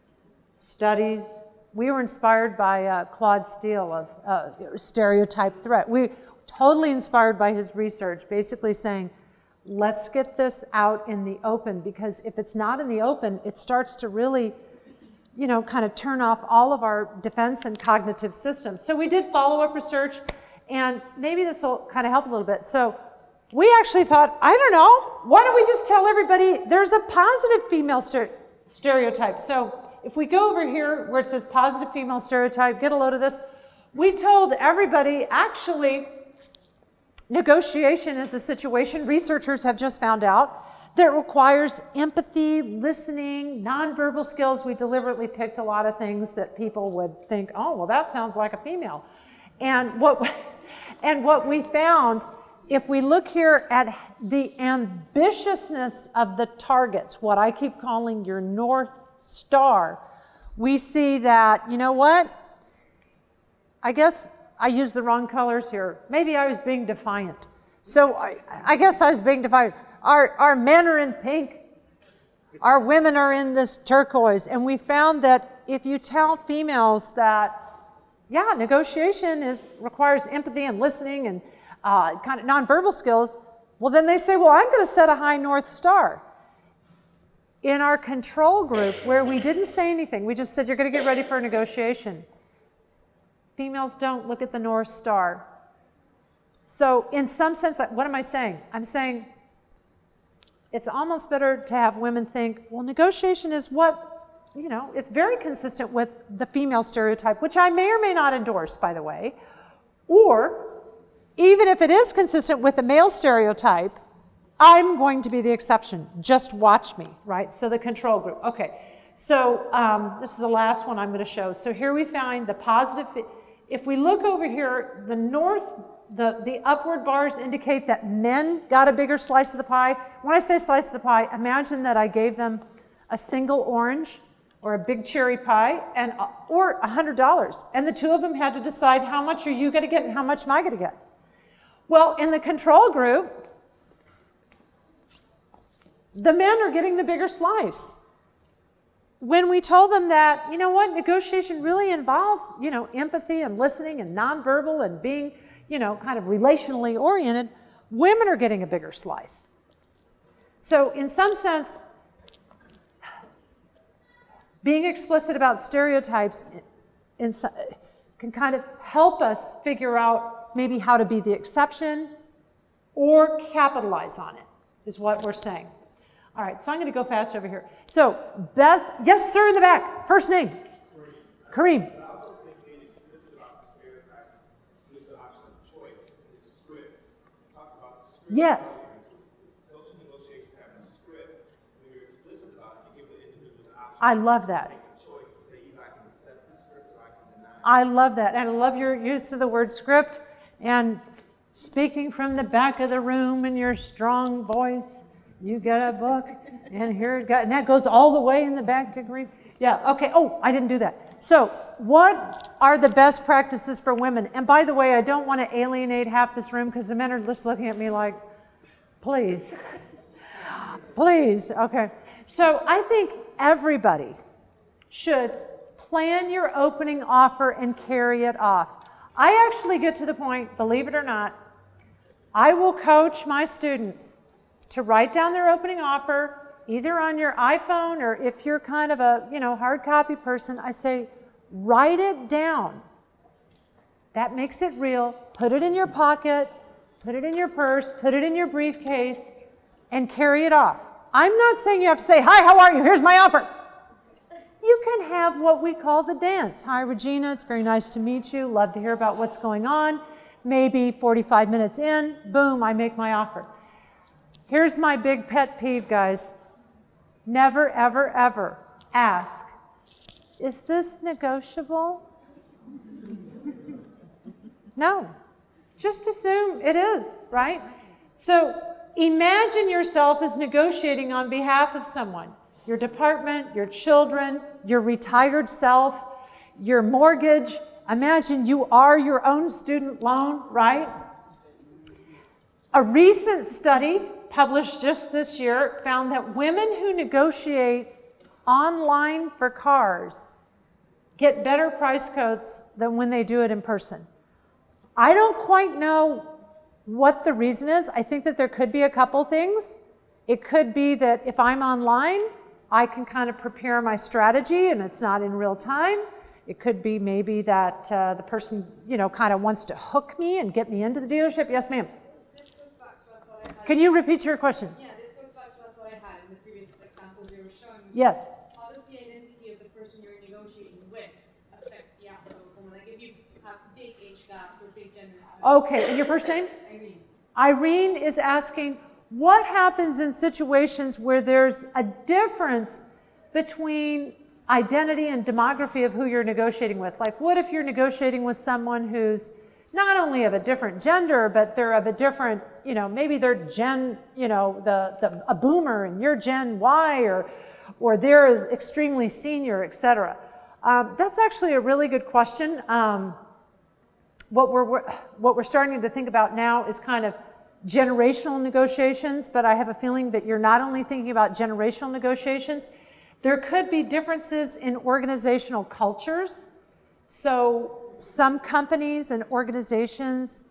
studies? We were inspired by Claude Steele of Stereotype Threat. We totally inspired by his research, basically saying, let's get this out in the open, because if it's not in the open, it starts to really, kind of turn off all of our defense and cognitive systems. So we did follow-up research, and maybe this will kind of help a little bit. So we actually thought, I don't know, why don't we just tell everybody there's a positive female stereotype. So if we go over here where it says positive female stereotype, get a load of this. We told everybody, actually, negotiation is a situation, researchers have just found out, that requires empathy, listening, nonverbal skills. We deliberately picked a lot of things that people would think, oh, well, that sounds like a female. And what we found, if we look here at the ambitiousness of the targets, what I keep calling your North Star, we see that, you know what? I guess I used the wrong colors here. Maybe I was being defiant. So I guess I was being defiant. Our men are in pink. Our women are in this turquoise. And we found that if you tell females that, yeah, negotiation requires empathy and listening and kind of nonverbal skills, well, then they say, well, I'm going to set a high North Star. In our control group, where we didn't say anything, we just said, you're going to get ready for a negotiation. Females don't look at the North Star. So in some sense, what am I saying? I'm saying it's almost better to have women think, well, negotiation is what, it's very consistent with the female stereotype, which I may or may not endorse, by the way. Or even if it is consistent with the male stereotype, I'm going to be the exception. Just watch me, right? So the control group. Okay, so this is the last one I'm going to show. So here we find the positive. If we look over here, the upward bars indicate that men got a bigger slice of the pie. When I say slice of the pie, imagine that I gave them a single orange or a big cherry pie or $100. And the two of them had to decide how much are you going to get and how much am I going to get. Well, in the control group, the men are getting the bigger slice. When we told them that, you know what, negotiation really involves, empathy and listening and nonverbal and being, kind of relationally oriented, women are getting a bigger slice. So in some sense, being explicit about stereotypes can kind of help us figure out maybe how to be the exception or capitalize on it, is what we're saying. All right, so I'm going to go fast over here. So, Beth, yes, sir, in the back. First name. Kareem.
I also think being explicit about the stereotype gives the option of choice in the script. Talk about the script.
Yes.
Social negotiations have a script. When you're explicit about it, you give the individual the option.
I love that.
To make a choice to say either I can accept the script or I can deny it.
I love that. And I love your use of the word script and speaking from the back of the room in your strong voice. You get a book, and here it got, and that goes all the way in the back to Green. Yeah, okay. Oh, I didn't do that. So, what are the best practices for women? And by the way, I don't want to alienate half this room because the men are just looking at me like, please, please. Okay. So, I think everybody should plan your opening offer and carry it off. I actually get to the point, believe it or not, I will coach my students to write down their opening offer, either on your iPhone or if you're kind of a, hard copy person, I say, write it down. That makes it real. Put it in your pocket, put it in your purse, put it in your briefcase, and carry it off. I'm not saying you have to say, hi, how are you? Here's my offer. You can have what we call the dance. Hi, Regina, it's very nice to meet you. Love to hear about what's going on. Maybe 45 minutes in, boom, I make my offer. Here's my big pet peeve, guys. Never, ever, ever ask, is this negotiable? No. Just assume it is, right? So imagine yourself as negotiating on behalf of someone. Your department, your children, your retired self, your mortgage. Imagine you are your own student loan, right? A recent study published just this year found that women who negotiate online for cars get better price quotes than when they do it in person. I don't quite know what the reason is. I think that there could be a couple things. It could be that if I'm online, I can kind of prepare my strategy and it's not in real time. It could be maybe that the person, kind of wants to hook me and get me into the dealership. Yes, ma'am. Can you repeat your question?
Yeah, this goes back to what I had in the previous examples you were showing.
Yes.
How does the identity of the person you're negotiating with affect the outcome? Like if you have big age gaps or big gender.
Okay, and your first name?
Irene.
Irene is asking, what happens in situations where there's a difference between identity and demography of who you're negotiating with? Like, what if you're negotiating with someone who's not only of a different gender, but they're of a different, maybe they're Gen, a boomer and you're Gen Y, or they're extremely senior, etc. That's actually a really good question. What we're starting to think about now is kind of generational negotiations, but I have a feeling that you're not only thinking about generational negotiations, there could be differences in organizational cultures. So some companies and organizations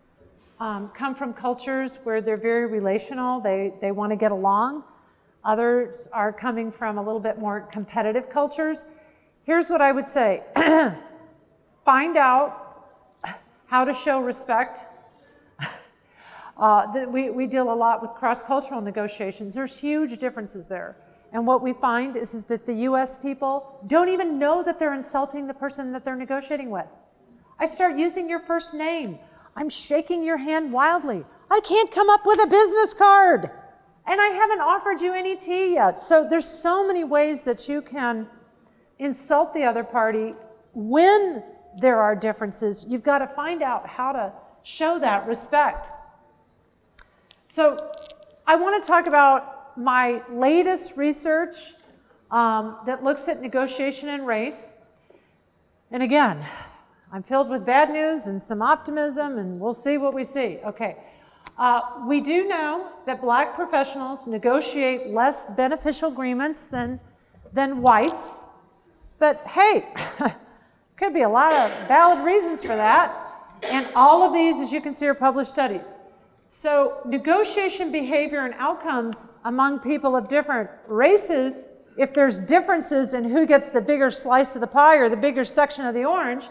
come from cultures where they're very relational, they want to get along. Others are coming from a little bit more competitive cultures. Here's what I would say. Find out how to show respect. We deal a lot with cross-cultural negotiations. There's huge differences there. And what we find is that the US people don't even know that they're insulting the person that they're negotiating with. I start using your first name. I'm shaking your hand wildly. I can't come up with a business card. And I haven't offered you any tea yet. So there's so many ways that you can insult the other party when there are differences. You've got to find out how to show that respect. So I want to talk about my latest research that looks at negotiation and race. And again, I'm filled with bad news and some optimism, and we'll see what we see. Okay. We do know that black professionals negotiate less beneficial agreements than whites. But hey, could be a lot of valid reasons for that. And all of these, as you can see, are published studies. So negotiation behavior and outcomes among people of different races, if there's differences in who gets the bigger slice of the pie or the bigger section of the orange,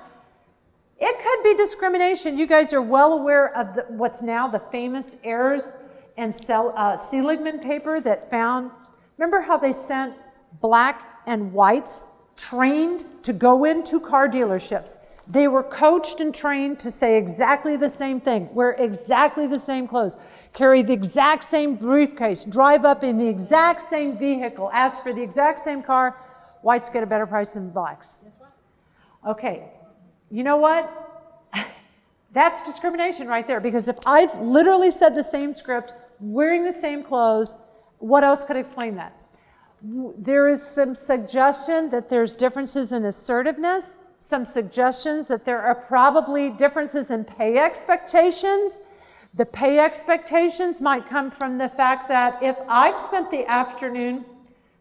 it could be discrimination. You guys are well aware of what's now the famous Ayers and Seligman paper that found, remember how they sent black and whites trained to go into car dealerships. They were coached and trained to say exactly the same thing, wear exactly the same clothes, carry the exact same briefcase, drive up in the exact same vehicle, ask for the exact same car. Whites get a better price than blacks. Okay. You know what? That's discrimination right there, because if I've literally said the same script, wearing the same clothes, what else could explain that? There is some suggestion that there's differences in assertiveness, some suggestions that there are probably differences in pay expectations. The pay expectations might come from the fact that if I've spent the afternoon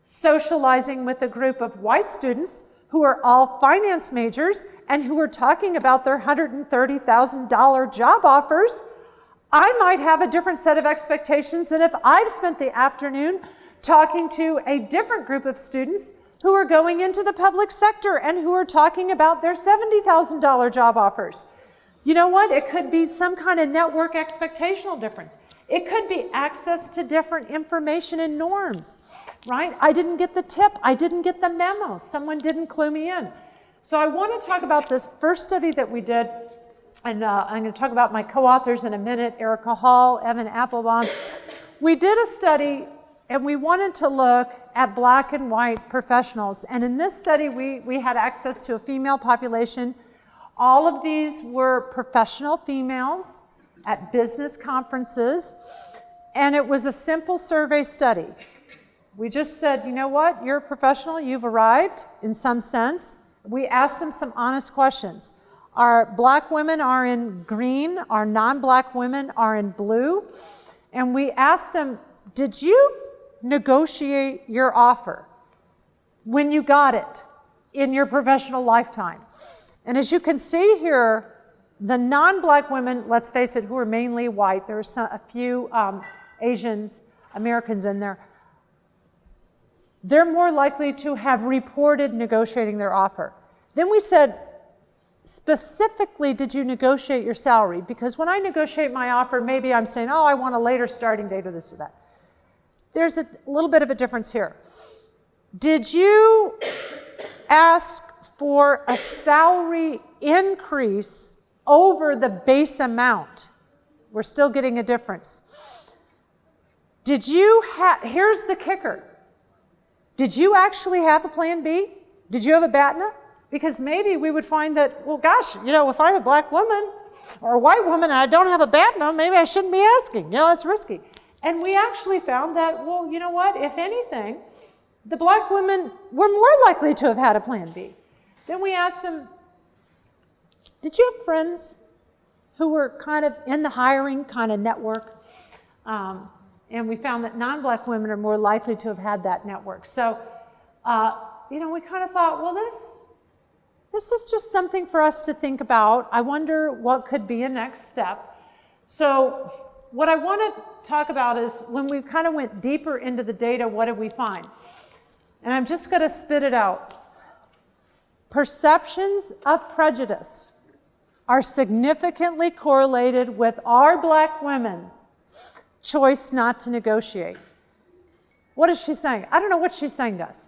socializing with a group of white students who are all finance majors and who are talking about their $130,000 job offers, I might have a different set of expectations than if I've spent the afternoon talking to a different group of students who are going into the public sector and who are talking about their $70,000 job offers. You know what? It could be some kind of network expectational difference. It could be access to different information and norms, right? I didn't get the tip. I didn't get the memo. Someone didn't clue me in. So I want to talk about this first study that we did, and I'm going to talk about my co-authors in a minute, Erica Hall, Evan Applebaum. We did a study, and we wanted to look at black and white professionals. And in this study, we had access to a female population. All of these were professional females at business conferences, and it was a simple survey study. We just said, you know what, you're a professional, you've arrived in some sense. We asked them some honest questions. Our black women are in green, our non-black women are in blue, and we asked them, did you negotiate your offer when you got it in your professional lifetime? And as you can see here, the non-black women, let's face it, who are mainly white, there's a few Asians, Americans in there, they're more likely to have reported negotiating their offer. Then we said, specifically, did you negotiate your salary? Because when I negotiate my offer, maybe I'm saying, oh, I want a later starting date or this or that. There's a little bit of a difference here. Did you ask for a salary increase over the base amount? We're still getting a difference. Did you here's the kicker. Did you actually have a plan B? Did you have a BATNA? Because maybe we would find that, well, gosh, you know, if I'm a black woman or a white woman and I don't have a BATNA, maybe I shouldn't be asking. You know, that's risky. And we actually found that, well, you know what, if anything, the black women were more likely to have had a plan B. Then we asked them, did you have friends who were kind of in the hiring kind of network? And we found that non-black women are more likely to have had that network. So, you know, we kind of thought, well, this is just something for us to think about. I wonder what could be a next step. So what I want to talk about is when we kind of went deeper into the data, what did we find? And I'm just going to spit it out. Perceptions of prejudice are significantly correlated with our black women's choice not to negotiate. What is she saying? I don't know what she's saying to us.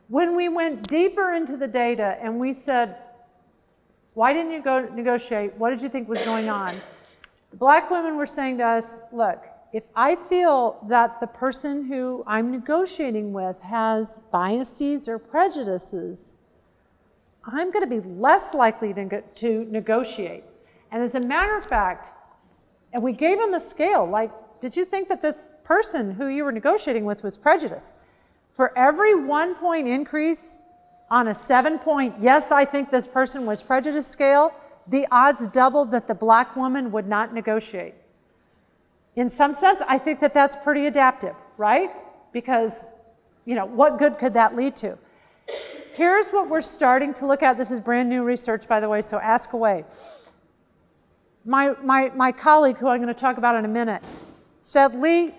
When we went deeper into the data and we said, why didn't you go negotiate? What did you think was going on? The black women were saying to us, look, if I feel that the person who I'm negotiating with has biases or prejudices, I'm going to be less likely to negotiate. And as a matter of fact, and we gave him a scale, like, did you think that this person who you were negotiating with was prejudiced? For every 1 point increase on a 7-point, yes, I think this person was prejudiced scale, the odds doubled that the black woman would not negotiate. In some sense, I think that that's pretty adaptive, right? Because, you know, what good could that lead to? Here's what we're starting to look at. This is brand new research, by the way, so ask away. My colleague, who I'm going to talk about in a minute, said, Leigh,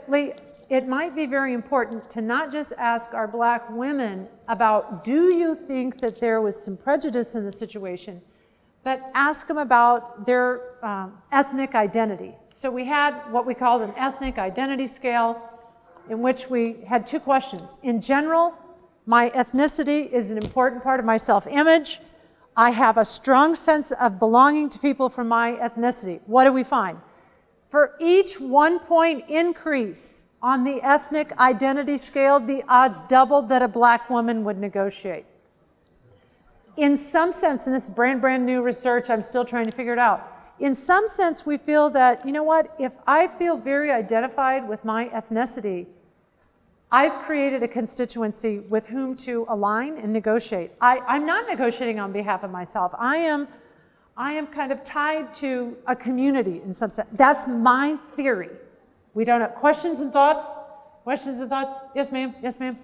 Leigh, it might be very important to not just ask our black women about, do you think that there was some prejudice in the situation, but ask them about their ethnic identity. So we had what we called an ethnic identity scale, in which we had 2 questions. In general, my ethnicity is an important part of my self-image. I have a strong sense of belonging to people from my ethnicity. What do we find? For each 1 point increase on the ethnic identity scale, the odds doubled that a black woman would negotiate. In some sense, and this is brand new research, I'm still trying to figure it out. In some sense, we feel that, you know what, if I feel very identified with my ethnicity, I've created a constituency with whom to align and negotiate. I'm not negotiating on behalf of myself. I am kind of tied to a community in some sense. That's my theory. We don't have questions and thoughts? Questions and thoughts? Yes, ma'am. Yes, ma'am.
In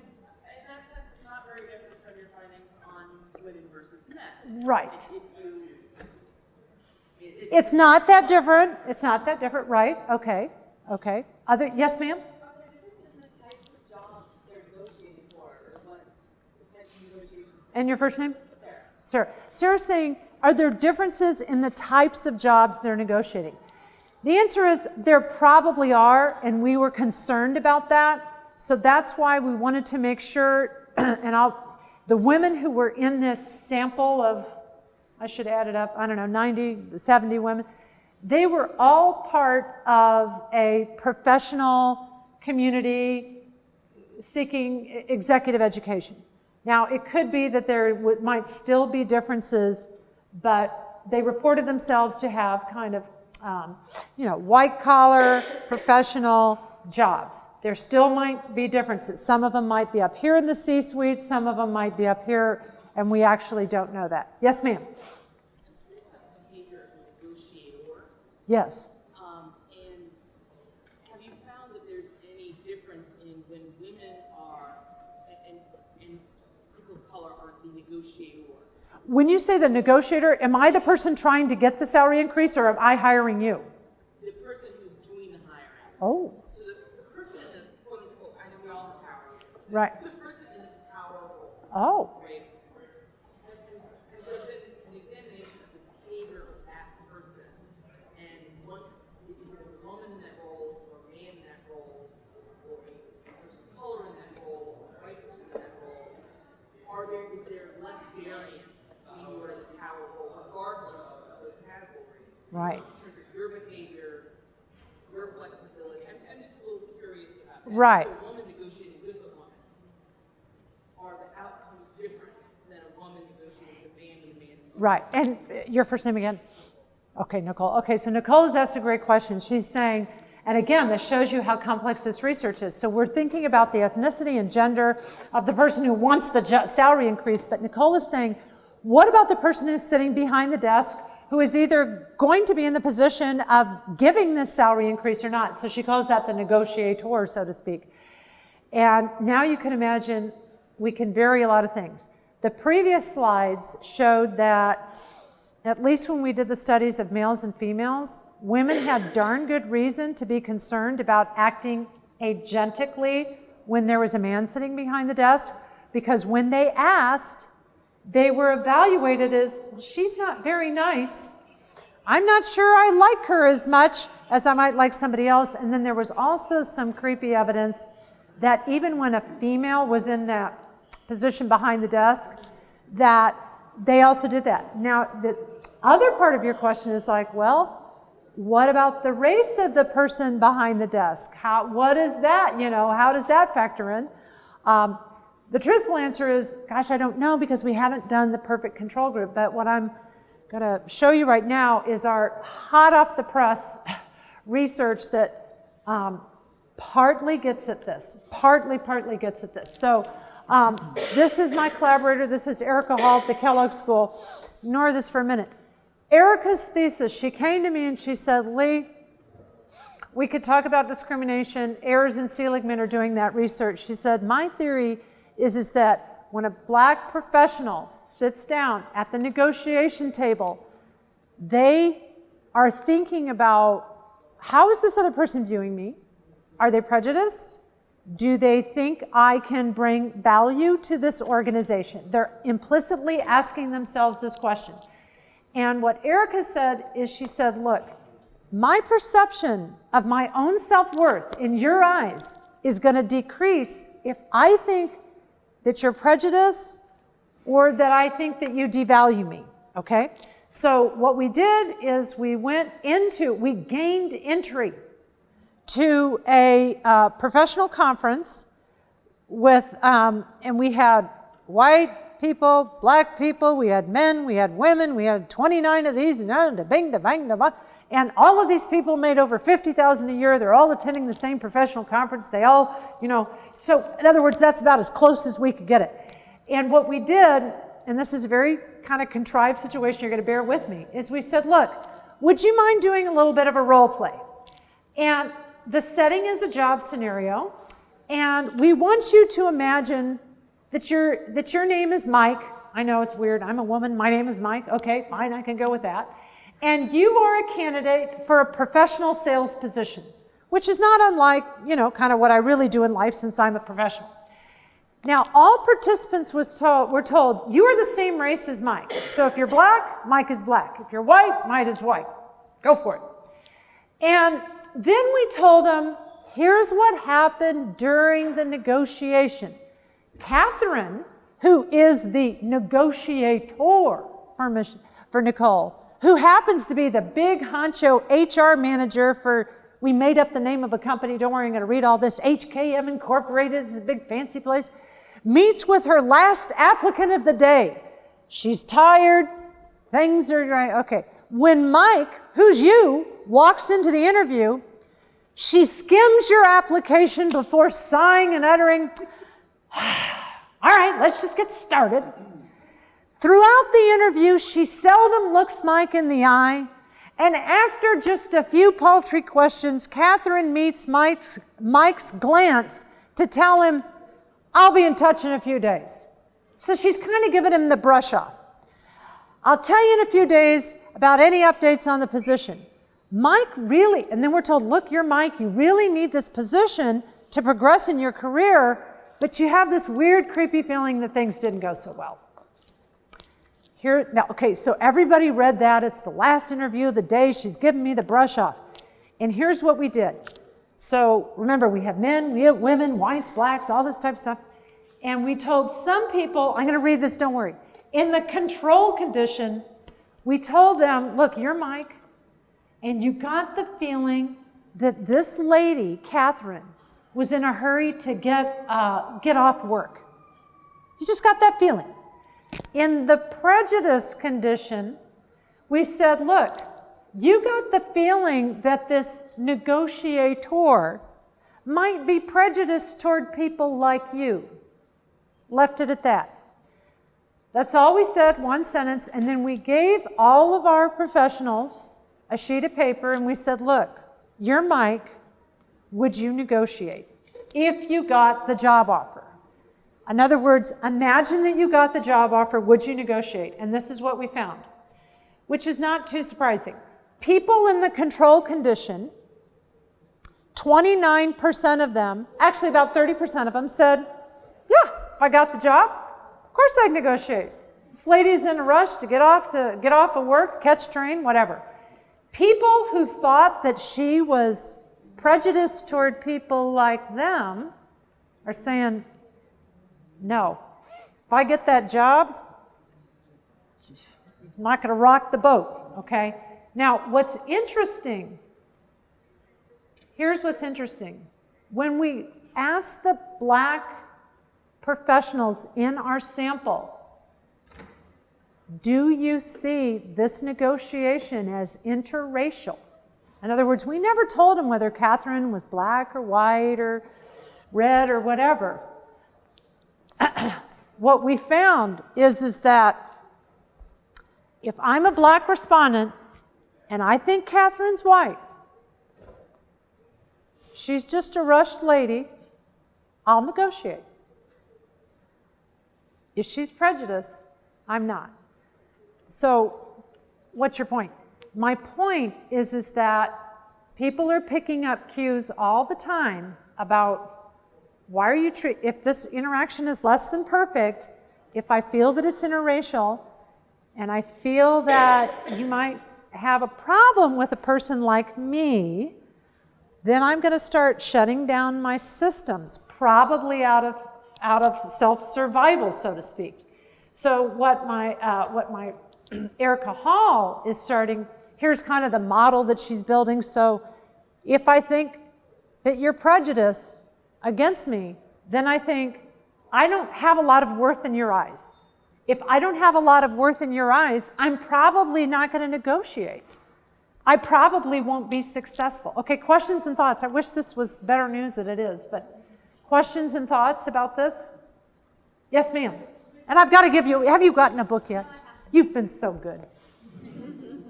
that sense, it's not very different from your findings on women versus men.
Right.
It's
not that different. It's not that different, right? Okay. Okay. Other, yes, ma'am? And your first name? Sarah. Sarah's saying, are there differences in the types of jobs they're negotiating? The answer is there probably are, and we were concerned about that. So that's why we wanted to make sure, and the women who were in this sample of, I should add it up, I don't know, 90, 70 women, they were all part of a professional community seeking executive education. Now, it could be that there might still be differences, but they reported themselves to have kind of, white-collar, professional jobs. There still might be differences. Some of them might be up here in the C-suite, some of them might be up here, and we actually don't know that. Yes, ma'am?
Behavior of a negotiator.
Yes.
And have you found that there's any difference in when women are, and people of color are the negotiator?
When you say the negotiator, am I the person trying to get the salary increase, or am I hiring you?
The person who's doing the hiring.
Oh.
So the person in the quote unquote, I know we all have power here.
Right.
The person in the power role.
Oh.
Right. Has there been an examination of the behavior of that person? And once, if there's a woman in that role, or a man in that role, or a person of color in that role, or a white person in that role, is there less variance when you are in the power role, regardless of those categories?
Right.
In terms of your behavior, your flexibility. I'm just a little curious about that.
Right.
So a woman negotiating with a woman, are the outcomes different than a woman negotiating with a man and a man?
Right. And your first name again? Okay, Nicole. Okay, so Nicole has asked a great question. She's saying, and again, this shows you how complex this research is. So we're thinking about the ethnicity and gender of the person who wants the salary increase, but Nicole is saying, what about the person who's sitting behind the desk who is either going to be in the position of giving this salary increase or not? So she calls that the negotiator, so to speak. And now you can imagine we can vary a lot of things. The previous slides showed that, at least when we did the studies of males and females, women had darn good reason to be concerned about acting agentically when there was a man sitting behind the desk, because when they asked, they were evaluated as, she's not very nice. I'm not sure I like her as much as I might like somebody else. And then there was also some creepy evidence that even when a female was in that position behind the desk, that they also did that. Now, the other part of your question is like, well, What about the race of the person behind the desk? What is that, how does that factor in? The truthful answer is, gosh, I don't know, because we haven't done the perfect control group. But what I'm going to show you right now is our hot off the press research that partly gets at this, partly gets at this. So this is my collaborator. This is Erica Hall at the Kellogg School. Ignore this for a minute. Erica's thesis, she came to me and she said, Leigh, we could talk about discrimination. Ayers and Seligman are doing that research. She said, my theory is that when a black professional sits down at the negotiation table, they are thinking about, how is this other person viewing me? Are they prejudiced? Do they think I can bring value to this organization? They're implicitly asking themselves this question. And what Erica said is, she said, look, my perception of my own self-worth in your eyes is going to decrease if I think that you're prejudiced or that I think that you devalue me, okay? So what we did is we gained entry to a professional conference with, and we had white people, black people, we had men, we had women, we had 29 of these, and da-bing, da-bang, da-bang. And all of these people made over $50,000 a year. They're all attending the same professional conference. They all, so in other words, that's about as close as we could get it. And what we did, and this is a very kind of contrived situation, you're going to bear with me, is we said, look, would you mind doing a little bit of a role play? And the setting is a job scenario, and we want you to imagine that your name is Mike. I know it's weird. I'm a woman. My name is Mike. Okay, fine, I can go with that. And you are a candidate for a professional sales position, which is not unlike, kind of what I really do in life since I'm a professional. Now, all participants were told, you are the same race as Mike. So if you're black, Mike is black. If you're white, Mike is white. Go for it. And then we told them, here's what happened during the negotiation. Catherine, who is the negotiator for Nicole, who happens to be the big honcho HR manager for, we made up the name of a company, don't worry, I'm going to read all this, HKM Incorporated, it's a big fancy place, meets with her last applicant of the day. She's tired, things are right, okay. When Mike, who's you, walks into the interview, she skims your application before sighing and uttering, all right, let's just get started. Throughout the interview, she seldom looks Mike in the eye, and after just a few paltry questions, Catherine meets Mike's glance to tell him, I'll be in touch in a few days. So she's kind of giving him the brush off. I'll tell you in a few days about any updates on the position. Mike really, and then we're told, look, you're Mike, you really need this position to progress in your career, but you have this weird, creepy feeling that things didn't go so well. Now, okay, so everybody read that. It's the last interview of the day. She's giving me the brush off. And here's what we did. So remember, we have men, we have women, whites, blacks, all this type of stuff. And we told some people, I'm going to read this, don't worry. In the control condition, we told them, look, you're Mike, and you got the feeling that this lady, Catherine, was in a hurry to get off work. You just got that feeling. In the prejudice condition, we said, look, you got the feeling that this negotiator might be prejudiced toward people like you. Left it at that. That's all we said, one sentence, and then we gave all of our professionals a sheet of paper and we said, look, you're Mike, would you negotiate if you got the job offer? In other words, imagine that you got the job offer, would you negotiate? And this is what we found, which is not too surprising. People in the control condition, 29% of them, actually about 30% of them said, yeah, if I got the job, of course I'd negotiate. This lady's in a rush to get off of work, catch train, whatever. People who thought that she was prejudiced toward people like them are saying, no, if I get that job, I'm not going to rock the boat, okay? Now, what's interesting, here's what's interesting. When we ask the black professionals in our sample, do you see this negotiation as interracial? In other words, we never told them whether Catherine was black or white or red or whatever. What we found is that if I'm a black respondent and I think Catherine's white, she's just a rushed lady, I'll negotiate. If she's prejudiced, I'm not. So, what's your point? My point is that people are picking up cues all the time about why are you if this interaction is less than perfect, if I feel that it's interracial, and I feel that you might have a problem with a person like me, then I'm going to start shutting down my systems, probably out of self-survival, so to speak. So what my Erica Hall is starting, here's kind of the model that she's building. So if I think that you're prejudiced against me, then I think I don't have a lot of worth in your eyes. If I don't have a lot of worth in your eyes, I'm probably not going to negotiate. I probably won't be successful. Okay, questions and thoughts. I wish this was better news than it is, but questions and thoughts about this? Yes, ma'am. And I've got to give you, have you gotten a book yet? You've been so good.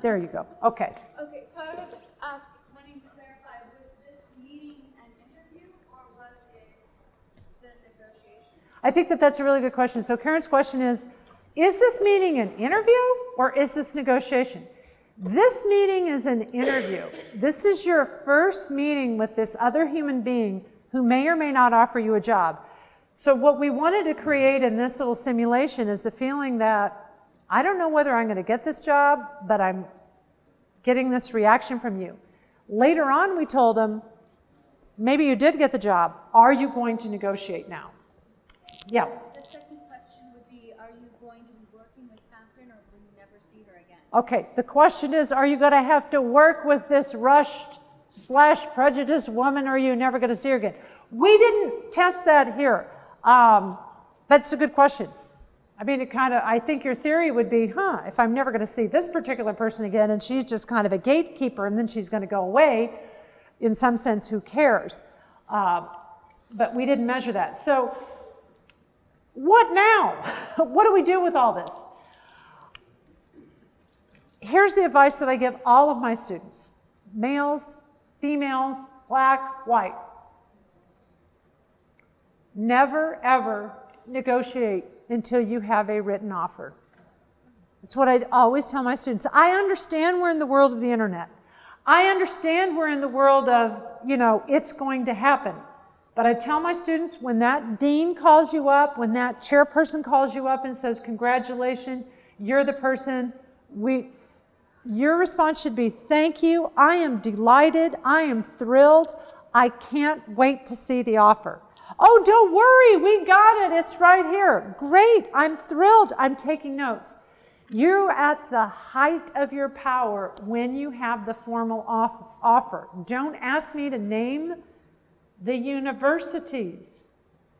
There you go. Okay.
Okay, so I was wanting to clarify, was this meeting an interview or was it the negotiation?
I think that that's a really good question. So Karen's question is this meeting an interview or is this negotiation? This meeting is an interview. This is your first meeting with this other human being who may or may not offer you a job. So what we wanted to create in this little simulation is the feeling that I don't know whether I'm going to get this job, but I'm getting this reaction from you. Later on, we told them, maybe you did get the job. Are you going to negotiate now? Yeah.
The second question would be, are you going to be working with Catherine or will you never see her again?
Okay, the question is, are you going to have to work with this rushed / prejudiced woman or are you never going to see her again? We didn't test that here. That's a good question. I mean, I think your theory would be, if I'm never going to see this particular person again and she's just kind of a gatekeeper and then she's going to go away, in some sense, who cares? But we didn't measure that. So what now? What do we do with all this? Here's the advice that I give all of my students, males, females, black, white. Never, ever negotiate until you have a written offer. It's what I always tell my students. I understand we're in the world of the internet. I understand we're in the world of, it's going to happen. But I tell my students, when that dean calls you up, when that chairperson calls you up and says, congratulations, you're the person, your response should be, thank you, I am delighted, I am thrilled, I can't wait to see the offer. Oh, don't worry, we got it, it's right here. Great, I'm thrilled, I'm taking notes. You're at the height of your power when you have the formal offer. Don't ask me to name the universities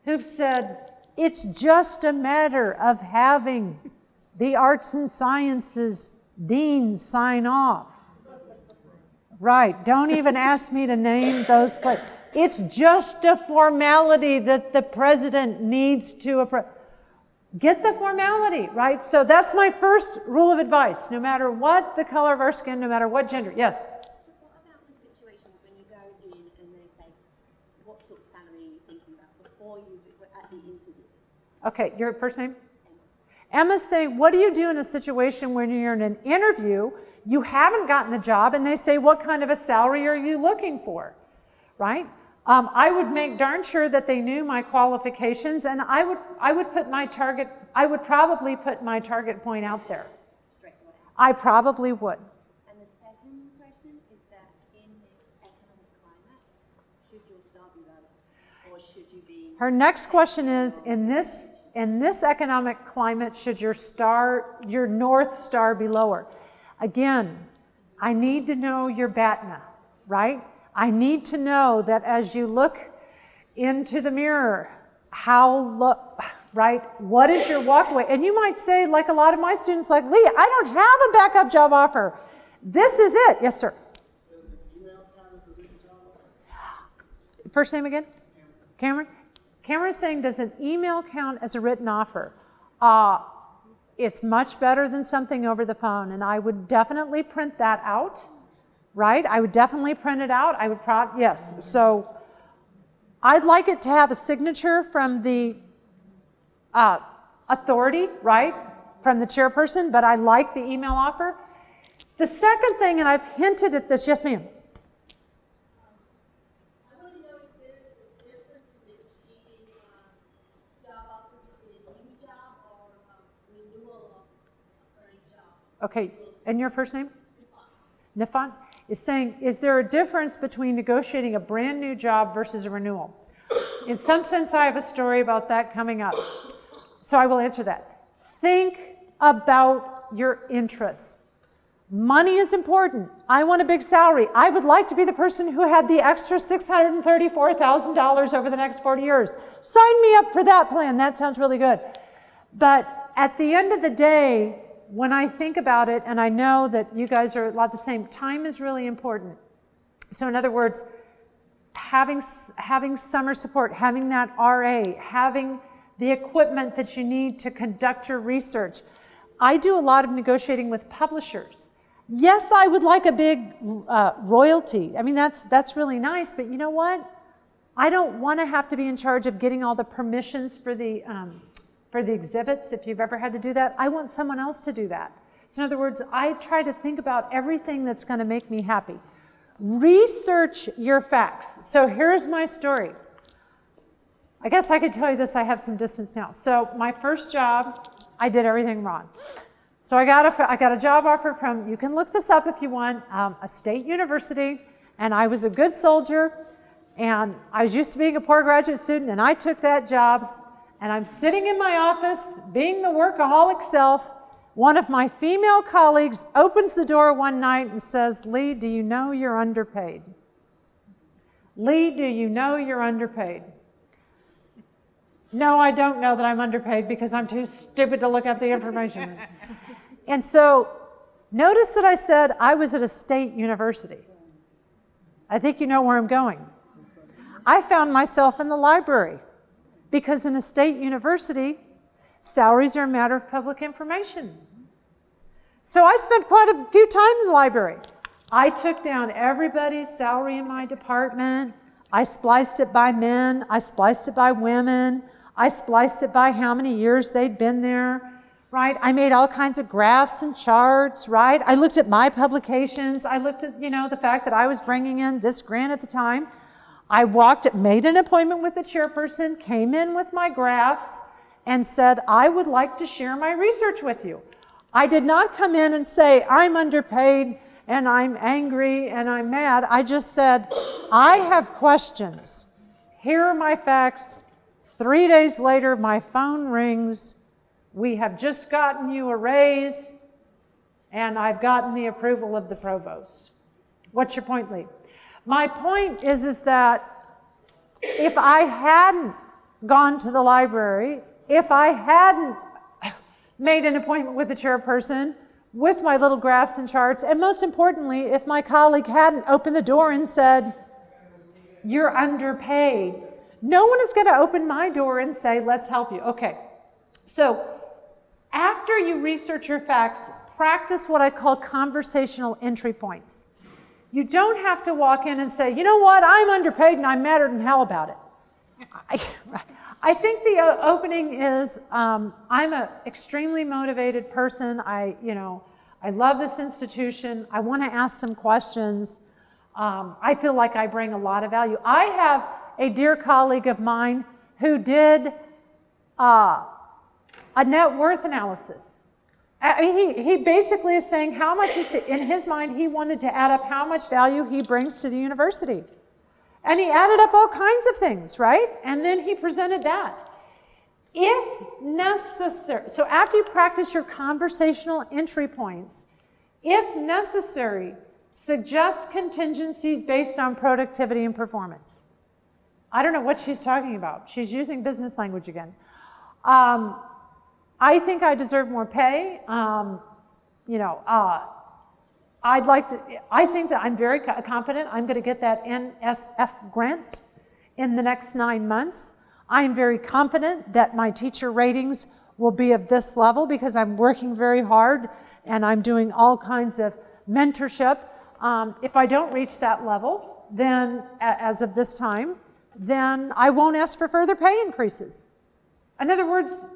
who've said, it's just a matter of having the arts and sciences deans sign off. Right, don't even ask me to name those places. It's just a formality that the president needs to approve. Get the formality, right? So that's my first rule of advice, no matter what the color of our skin, no matter what gender. Yes?
So what about the situations when you go in and they say, what sort of salary are you thinking about before you at the interview?
Okay, your first name? Emma's saying, what do you do in a situation when you're in an interview, you haven't gotten the job, and they say, what kind of a salary are you looking for, right? I would make darn sure that they knew my qualifications, and I would put my target, I would probably put my target point out there. I probably would.
And the second question is that in this economic climate, should your star be low, or should you be?
Her next question is, in this economic climate, should your North Star be lower? Again, I need to know your BATNA, right? I need to know that as you look into the mirror, right? What is your walkway? And you might say, like a lot of my students, like, Leigh, I don't have a backup job offer. This is it. Yes, sir. First name again? Cameron? Cameron's saying, does an email count as a written offer? It's much better than something over the phone, and I would definitely print that out, right? I would definitely print it out. I would yes. So I'd like it to have a signature from the authority, right? From the chairperson, but I like the email offer. The second thing, and I've hinted at this, yes, ma'am. Okay, and your first name? Nifan is saying, is there a difference between negotiating a brand new job versus a renewal? In some sense, I have a story about that coming up. So I will answer that. Think about your interests. Money is important. I want a big salary. I would like to be the person who had the extra $634,000 over the next 40 years. Sign me up for that plan. That sounds really good. But at the end of the day, when I think about it, and I know that you guys are a lot the same, time is really important. So in other words, having summer support, having that RA, having the equipment that you need to conduct your research. I do a lot of negotiating with publishers. Yes, I would like a big royalty. I mean, that's really nice, but you know what? I don't want to have to be in charge of getting all the permissions for the exhibits, if you've ever had to do that. I want someone else to do that. So in other words, I try to think about everything that's going to make me happy. Research your facts. So here's my story. I guess I could tell you this, I have some distance now. So my first job, I did everything wrong. So I got a job offer from, you can look this up if you want, a state university, and I was a good soldier, and I was used to being a poor graduate student, and I took that job, and I'm sitting in my office, being the workaholic self. One of my female colleagues opens the door one night and says, Leigh, do you know you're underpaid? Leigh, do you know you're underpaid? No, I don't know that I'm underpaid because I'm too stupid to look up the information. And so notice that I said I was at a state university. I think you know where I'm going. I found myself in the library because in a state university, salaries are a matter of public information. So I spent quite a few time in the library. I took down everybody's salary in my department. I spliced it by men. I spliced it by women. I spliced it by how many years they'd been there, right? I made all kinds of graphs and charts, right? I looked at my publications. I looked at, the fact that I was bringing in this grant at the time. I made an appointment with the chairperson, came in with my graphs, and said, I would like to share my research with you. I did not come in and say, I'm underpaid, and I'm angry, and I'm mad. I just said, I have questions. Here are my facts. 3 days later, my phone rings. We have just gotten you a raise, and I've gotten the approval of the provost. What's your point, Leigh? My point is that if I hadn't gone to the library, if I hadn't made an appointment with the chairperson, with my little graphs and charts, and most importantly, if my colleague hadn't opened the door and said, you're underpaid, no one is going to open my door and say, let's help you. Okay, so after you research your facts, practice what I call conversational entry points. You don't have to walk in and say, you know what, I'm underpaid and I'm madder than hell about it. I think the opening is, I'm an extremely motivated person. I love this institution. I want to ask some questions. I feel like I bring a lot of value. I have a dear colleague of mine who did a net worth analysis. He basically is saying how much, in his mind, he wanted to add up how much value he brings to the university. And he added up all kinds of things, right? And then he presented that. If necessary, so after you practice your conversational entry points, if necessary, suggest contingencies based on productivity and performance. I don't know what she's talking about. She's using business language again. I think I deserve more pay. I think that I'm very confident I'm going to get that NSF grant in the next 9 months. I'm very confident that my teacher ratings will be of this level because I'm working very hard and I'm doing all kinds of mentorship. If I don't reach that level, then as of this time, then I won't ask for further pay increases. In other words,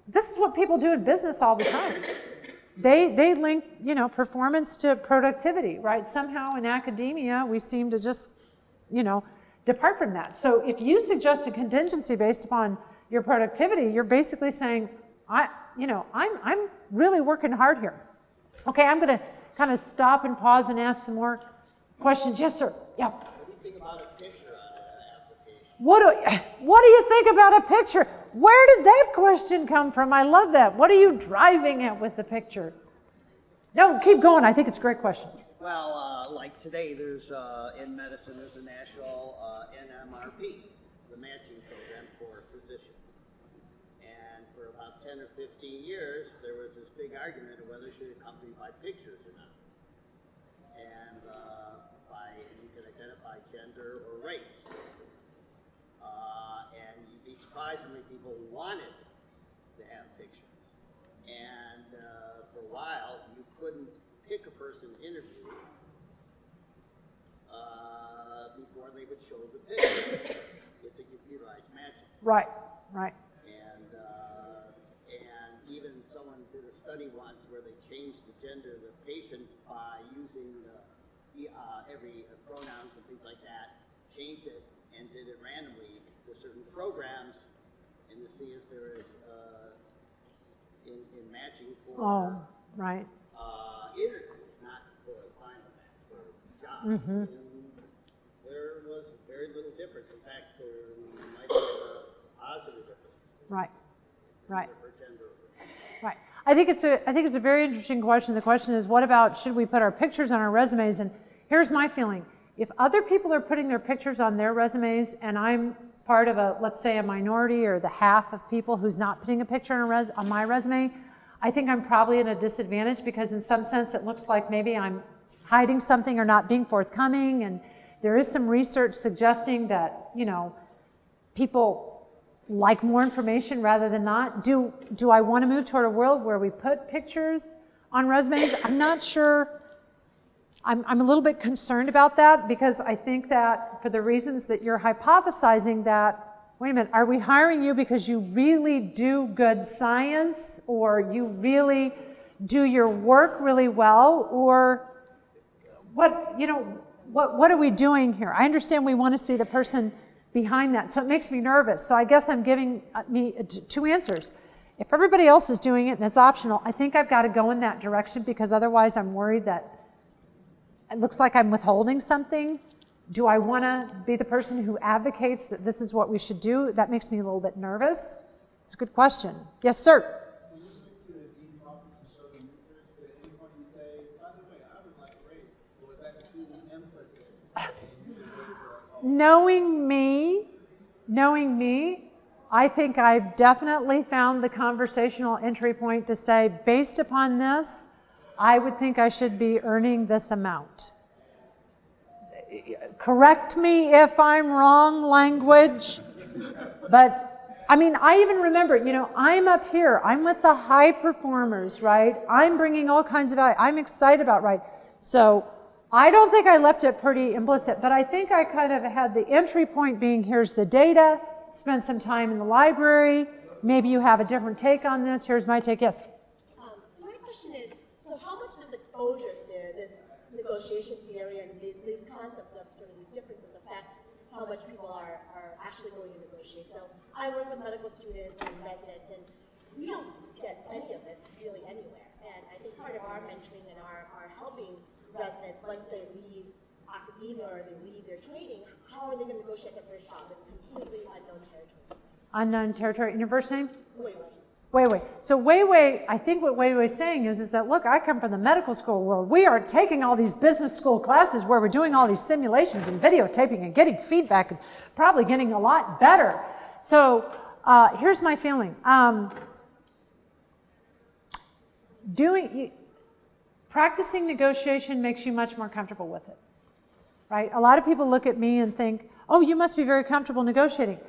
this is what people do in business all the time. They link, performance to productivity, right? Somehow in academia, we seem to just, depart from that. So if you suggest a contingency based upon your productivity, you're basically saying, I'm really working hard here. Okay, I'm going to kind of stop and pause and ask some more questions. Yes, sir. Yeah.
What do you think about a picture on an application?
What do you think about a picture? Where did that question come from? I love that. What are you driving at with the picture? No, keep going. I think it's a great question.
Well, like today, there's in medicine, there's a national NMRP, the matching program for physicians. And for about 10 or 15 years, there was this big argument of whether it should accompany by pictures or not. And you can identify gender or race. And you'd be surprised how many people wanted to have pictures. And for a while, you couldn't pick a person to interview before they would show the picture. It's a computerized matching.
Right.
And even someone did a study once where they changed the gender of the patient by using every pronouns and things like that, changed it and did it randomly to certain programs, and to see if there is in matching for interviews, not for final match, for jobs.
Mm-hmm.
There was very little difference. In fact, there might be a positive difference.
Right.
For gender.
Right. I think it's a very interesting question. The question is, what about should we put our pictures on our resumes? And here's my feeling. If other people are putting their pictures on their resumes and I'm part of let's say a minority or the half of people who's not putting a picture on my resume, I think I'm probably at a disadvantage because in some sense it looks like maybe I'm hiding something or not being forthcoming. And there is some research suggesting that, people like more information rather than not. Do I want to move toward a world where we put pictures on resumes? I'm not sure. I'm a little bit concerned about that because I think that for the reasons that you're hypothesizing that, wait a minute, are we hiring you because you really do good science or you really do your work really well, or what are we doing here? I understand we want to see the person behind that, so it makes me nervous. So I guess I'm giving me two answers. If everybody else is doing it and it's optional, I think I've got to go in that direction because otherwise I'm worried that it looks like I'm withholding something. Do I want to be the person who advocates that this is what we should do? That makes me a little bit nervous. It's a good question. Yes, sir.
When you went to the dean office and showed them research, but at any point you say, by the way, I would like raise, or is that completely implicit? And you just wait for a call?
Knowing me, I think I've definitely found the conversational entry point to say, based upon this, I would think I should be earning this amount. Correct me if I'm wrong, language. But, I even remember, I'm up here. I'm with the high performers, right? I'm bringing all kinds of value. I'm excited about, right? So I don't think I left it pretty implicit, but I think I kind of had the entry point being, here's the data, spend some time in the library. Maybe you have a different take on this. Here's my take. Yes?
My question is, so how much does exposure to this negotiation theory and these concepts of sort of these differences affect how much people are actually going to negotiate? So I work with medical students and residents, and we don't get any of this really anywhere. And I think part of our mentoring and our helping residents, once they leave academia or they leave their training, how are they going to negotiate their first job? It's completely unknown territory.
Unknown territory. And your first name?
Leigh.
Wei. So Wei, I think what Wei is saying is that, look, I come from the medical school world. We are taking all these business school classes where we're doing all these simulations and videotaping and getting feedback and probably getting a lot better. So here's my feeling. Practicing negotiation makes you much more comfortable with it, right? A lot of people look at me and think, oh, you must be very comfortable negotiating.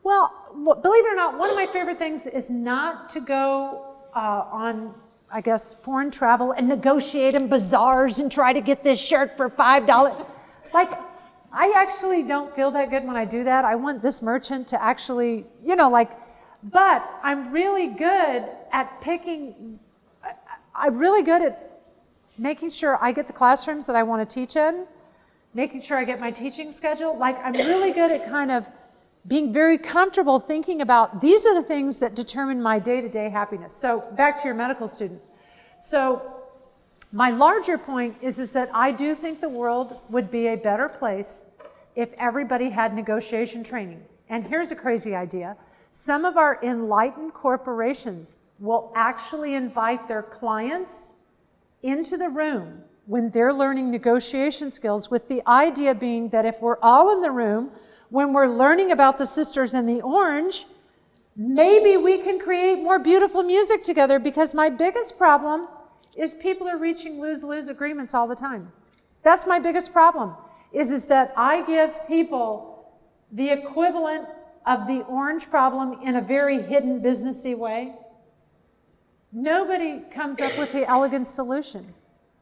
Well, believe it or not, one of my favorite things is not to go on, I guess, foreign travel and negotiate in bazaars and try to get this shirt for $5. Like, I actually don't feel that good when I do that. I want this merchant to actually, but I'm really good at making sure I get the classrooms that I want to teach in, making sure I get my teaching schedule. Like, I'm really good at kind of being very comfortable thinking about these are the things that determine my day-to-day happiness. So back to your medical students. So my larger point is that I do think the world would be a better place if everybody had negotiation training. And here's a crazy idea. Some of our enlightened corporations will actually invite their clients into the room when they're learning negotiation skills, with the idea being that if we're all in the room, when we're learning about the sisters in the orange, maybe we can create more beautiful music together, because my biggest problem is people are reaching lose-lose agreements all the time. That's my biggest problem, is that I give people the equivalent of the orange problem in a very hidden, businessy way. Nobody comes up with the elegant solution.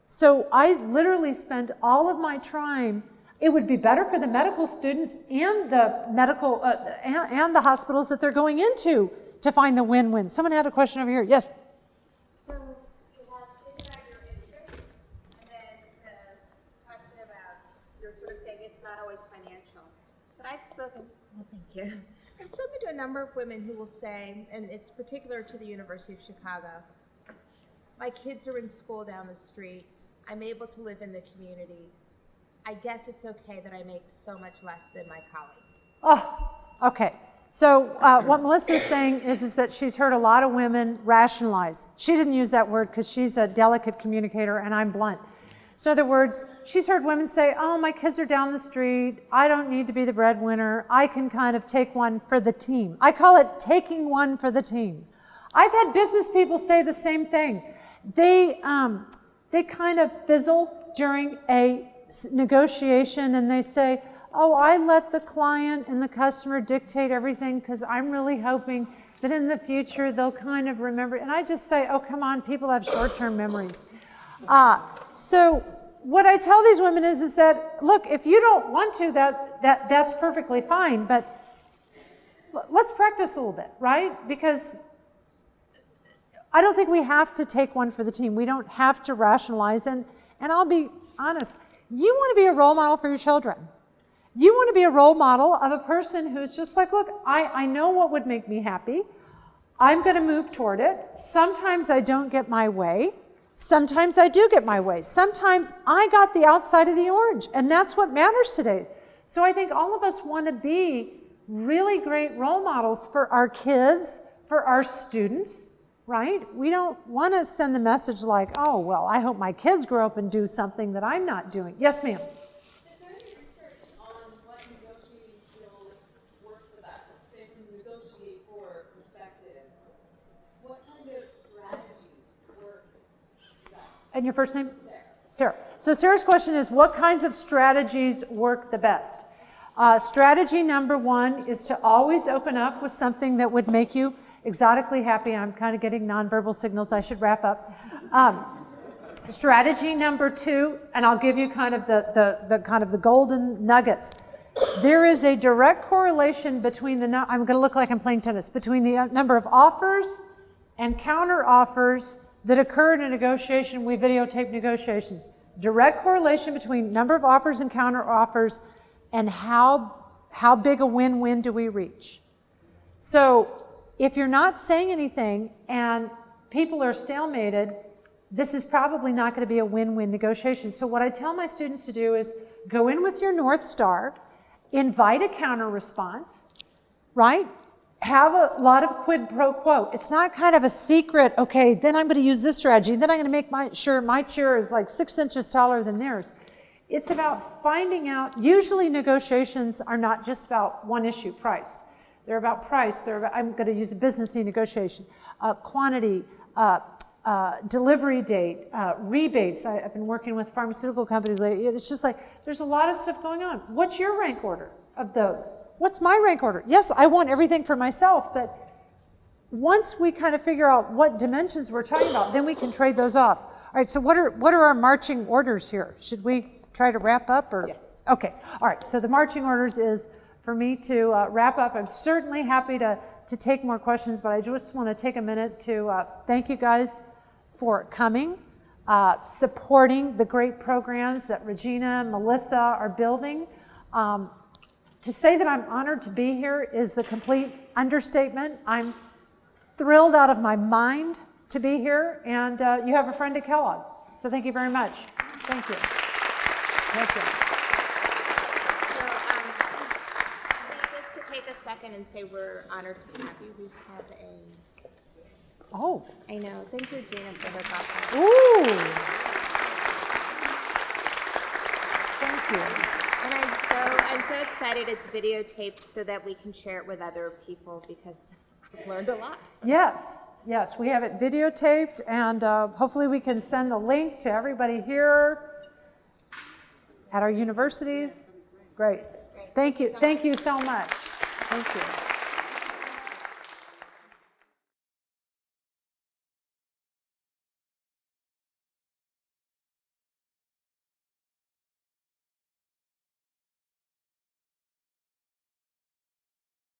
So I literally spend all of my time. It would be better for the medical students and the medical and the hospitals that they're going into to find the win-win. Someone had a question over here. Yes.
So you have figured out your interests, and then the question about you're sort of saying it's not always financial. But I've spoken. Well, thank you. I've spoken to a number of women who will say, and it's particular to the University of Chicago, my kids are in school down the street. I'm able to live in the community. I guess it's okay that I make so much less than my colleague.
Oh, okay. So what Melissa is saying is that she's heard a lot of women rationalize. She didn't use that word because she's a delicate communicator and I'm blunt. So in other words, she's heard women say, oh, my kids are down the street. I don't need to be the breadwinner. I can kind of take one for the team. I call it taking one for the team. I've had business people say the same thing. They kind of fizzle during a negotiation and they say, oh, I let the client and the customer dictate everything because I'm really hoping that in the future they'll kind of remember. And I just say, oh, come on, people have short-term memories. So what I tell these women is that, look, if you don't want to, that's perfectly fine, but let's practice a little bit, right? Because I don't think we have to take one for the team. We don't have to rationalize. And I'll be honest, you want to be a role model for your children. You want to be a role model of a person who's just like, look, I know what would make me happy. I'm going to move toward it. Sometimes I don't get my way. Sometimes I do get my way. Sometimes I got the outside of the orange, and that's what matters today. So I think all of us want to be really great role models for our kids, for our students, right? We don't want to send the message like, oh, well, I hope my kids grow up and do something that I'm not doing. Yes, ma'am.
Is there any research on what negotiating skills work the best? Say if you negotiate for perspective, what kind of strategies work best?
And your first name? Sarah. So Sarah's question is, what kinds of strategies work the best? Strategy number one is to always open up with something that would make you exotically happy. I'm kind of getting nonverbal signals. I should wrap up. Strategy number two, and I'll give you kind of the golden nuggets. There is a direct correlation between I'm going to look like I'm playing tennis, between the number of offers and counter offers that occur in a negotiation. We videotape negotiations. Direct correlation between number of offers and counter offers and how big a win-win do we reach. So if you're not saying anything and people are stalemated, this is probably not going to be a win-win negotiation. So what I tell my students to do is go in with your North Star, invite a counter response, right? have a lot of quid pro quo. It's not kind of a secret, okay, then I'm going to use this strategy, then I'm going to make sure my chair is like 6 inches taller than theirs. It's about finding out, usually negotiations are not just about one issue, price. They're about price, I'm going to use a businessy negotiation, quantity, delivery date, rebates. I've been working with pharmaceutical companies lately. It's just like, there's a lot of stuff going on. What's your rank order of those? What's my rank order? Yes, I want everything for myself, but once we kind of figure out what dimensions we're talking about, then we can trade those off. All right, so what are our marching orders here? Should we try to wrap up? Or?
Yes.
Okay, all right, so the marching orders is for me to wrap up. I'm certainly happy to take more questions, but I just want to take a minute to thank you guys for coming, supporting the great programs that Regina and Melissa are building. To say that I'm honored to be here is the complete understatement. I'm thrilled out of my mind to be here, and you have a friend at Kellogg. So thank you very much. Thank you. Thank you.
So, just to take a second and say we're honored to have you. We have a...
Oh.
I know. Thank you, Gina, for her compliment.
Ooh. Thank you.
And I'm so excited it's videotaped so that we can share it with other people because I've learned a lot.
Yes, yes, we have it videotaped, and hopefully we can send the link to everybody here at our universities. Great. Thank you so much. Thank you.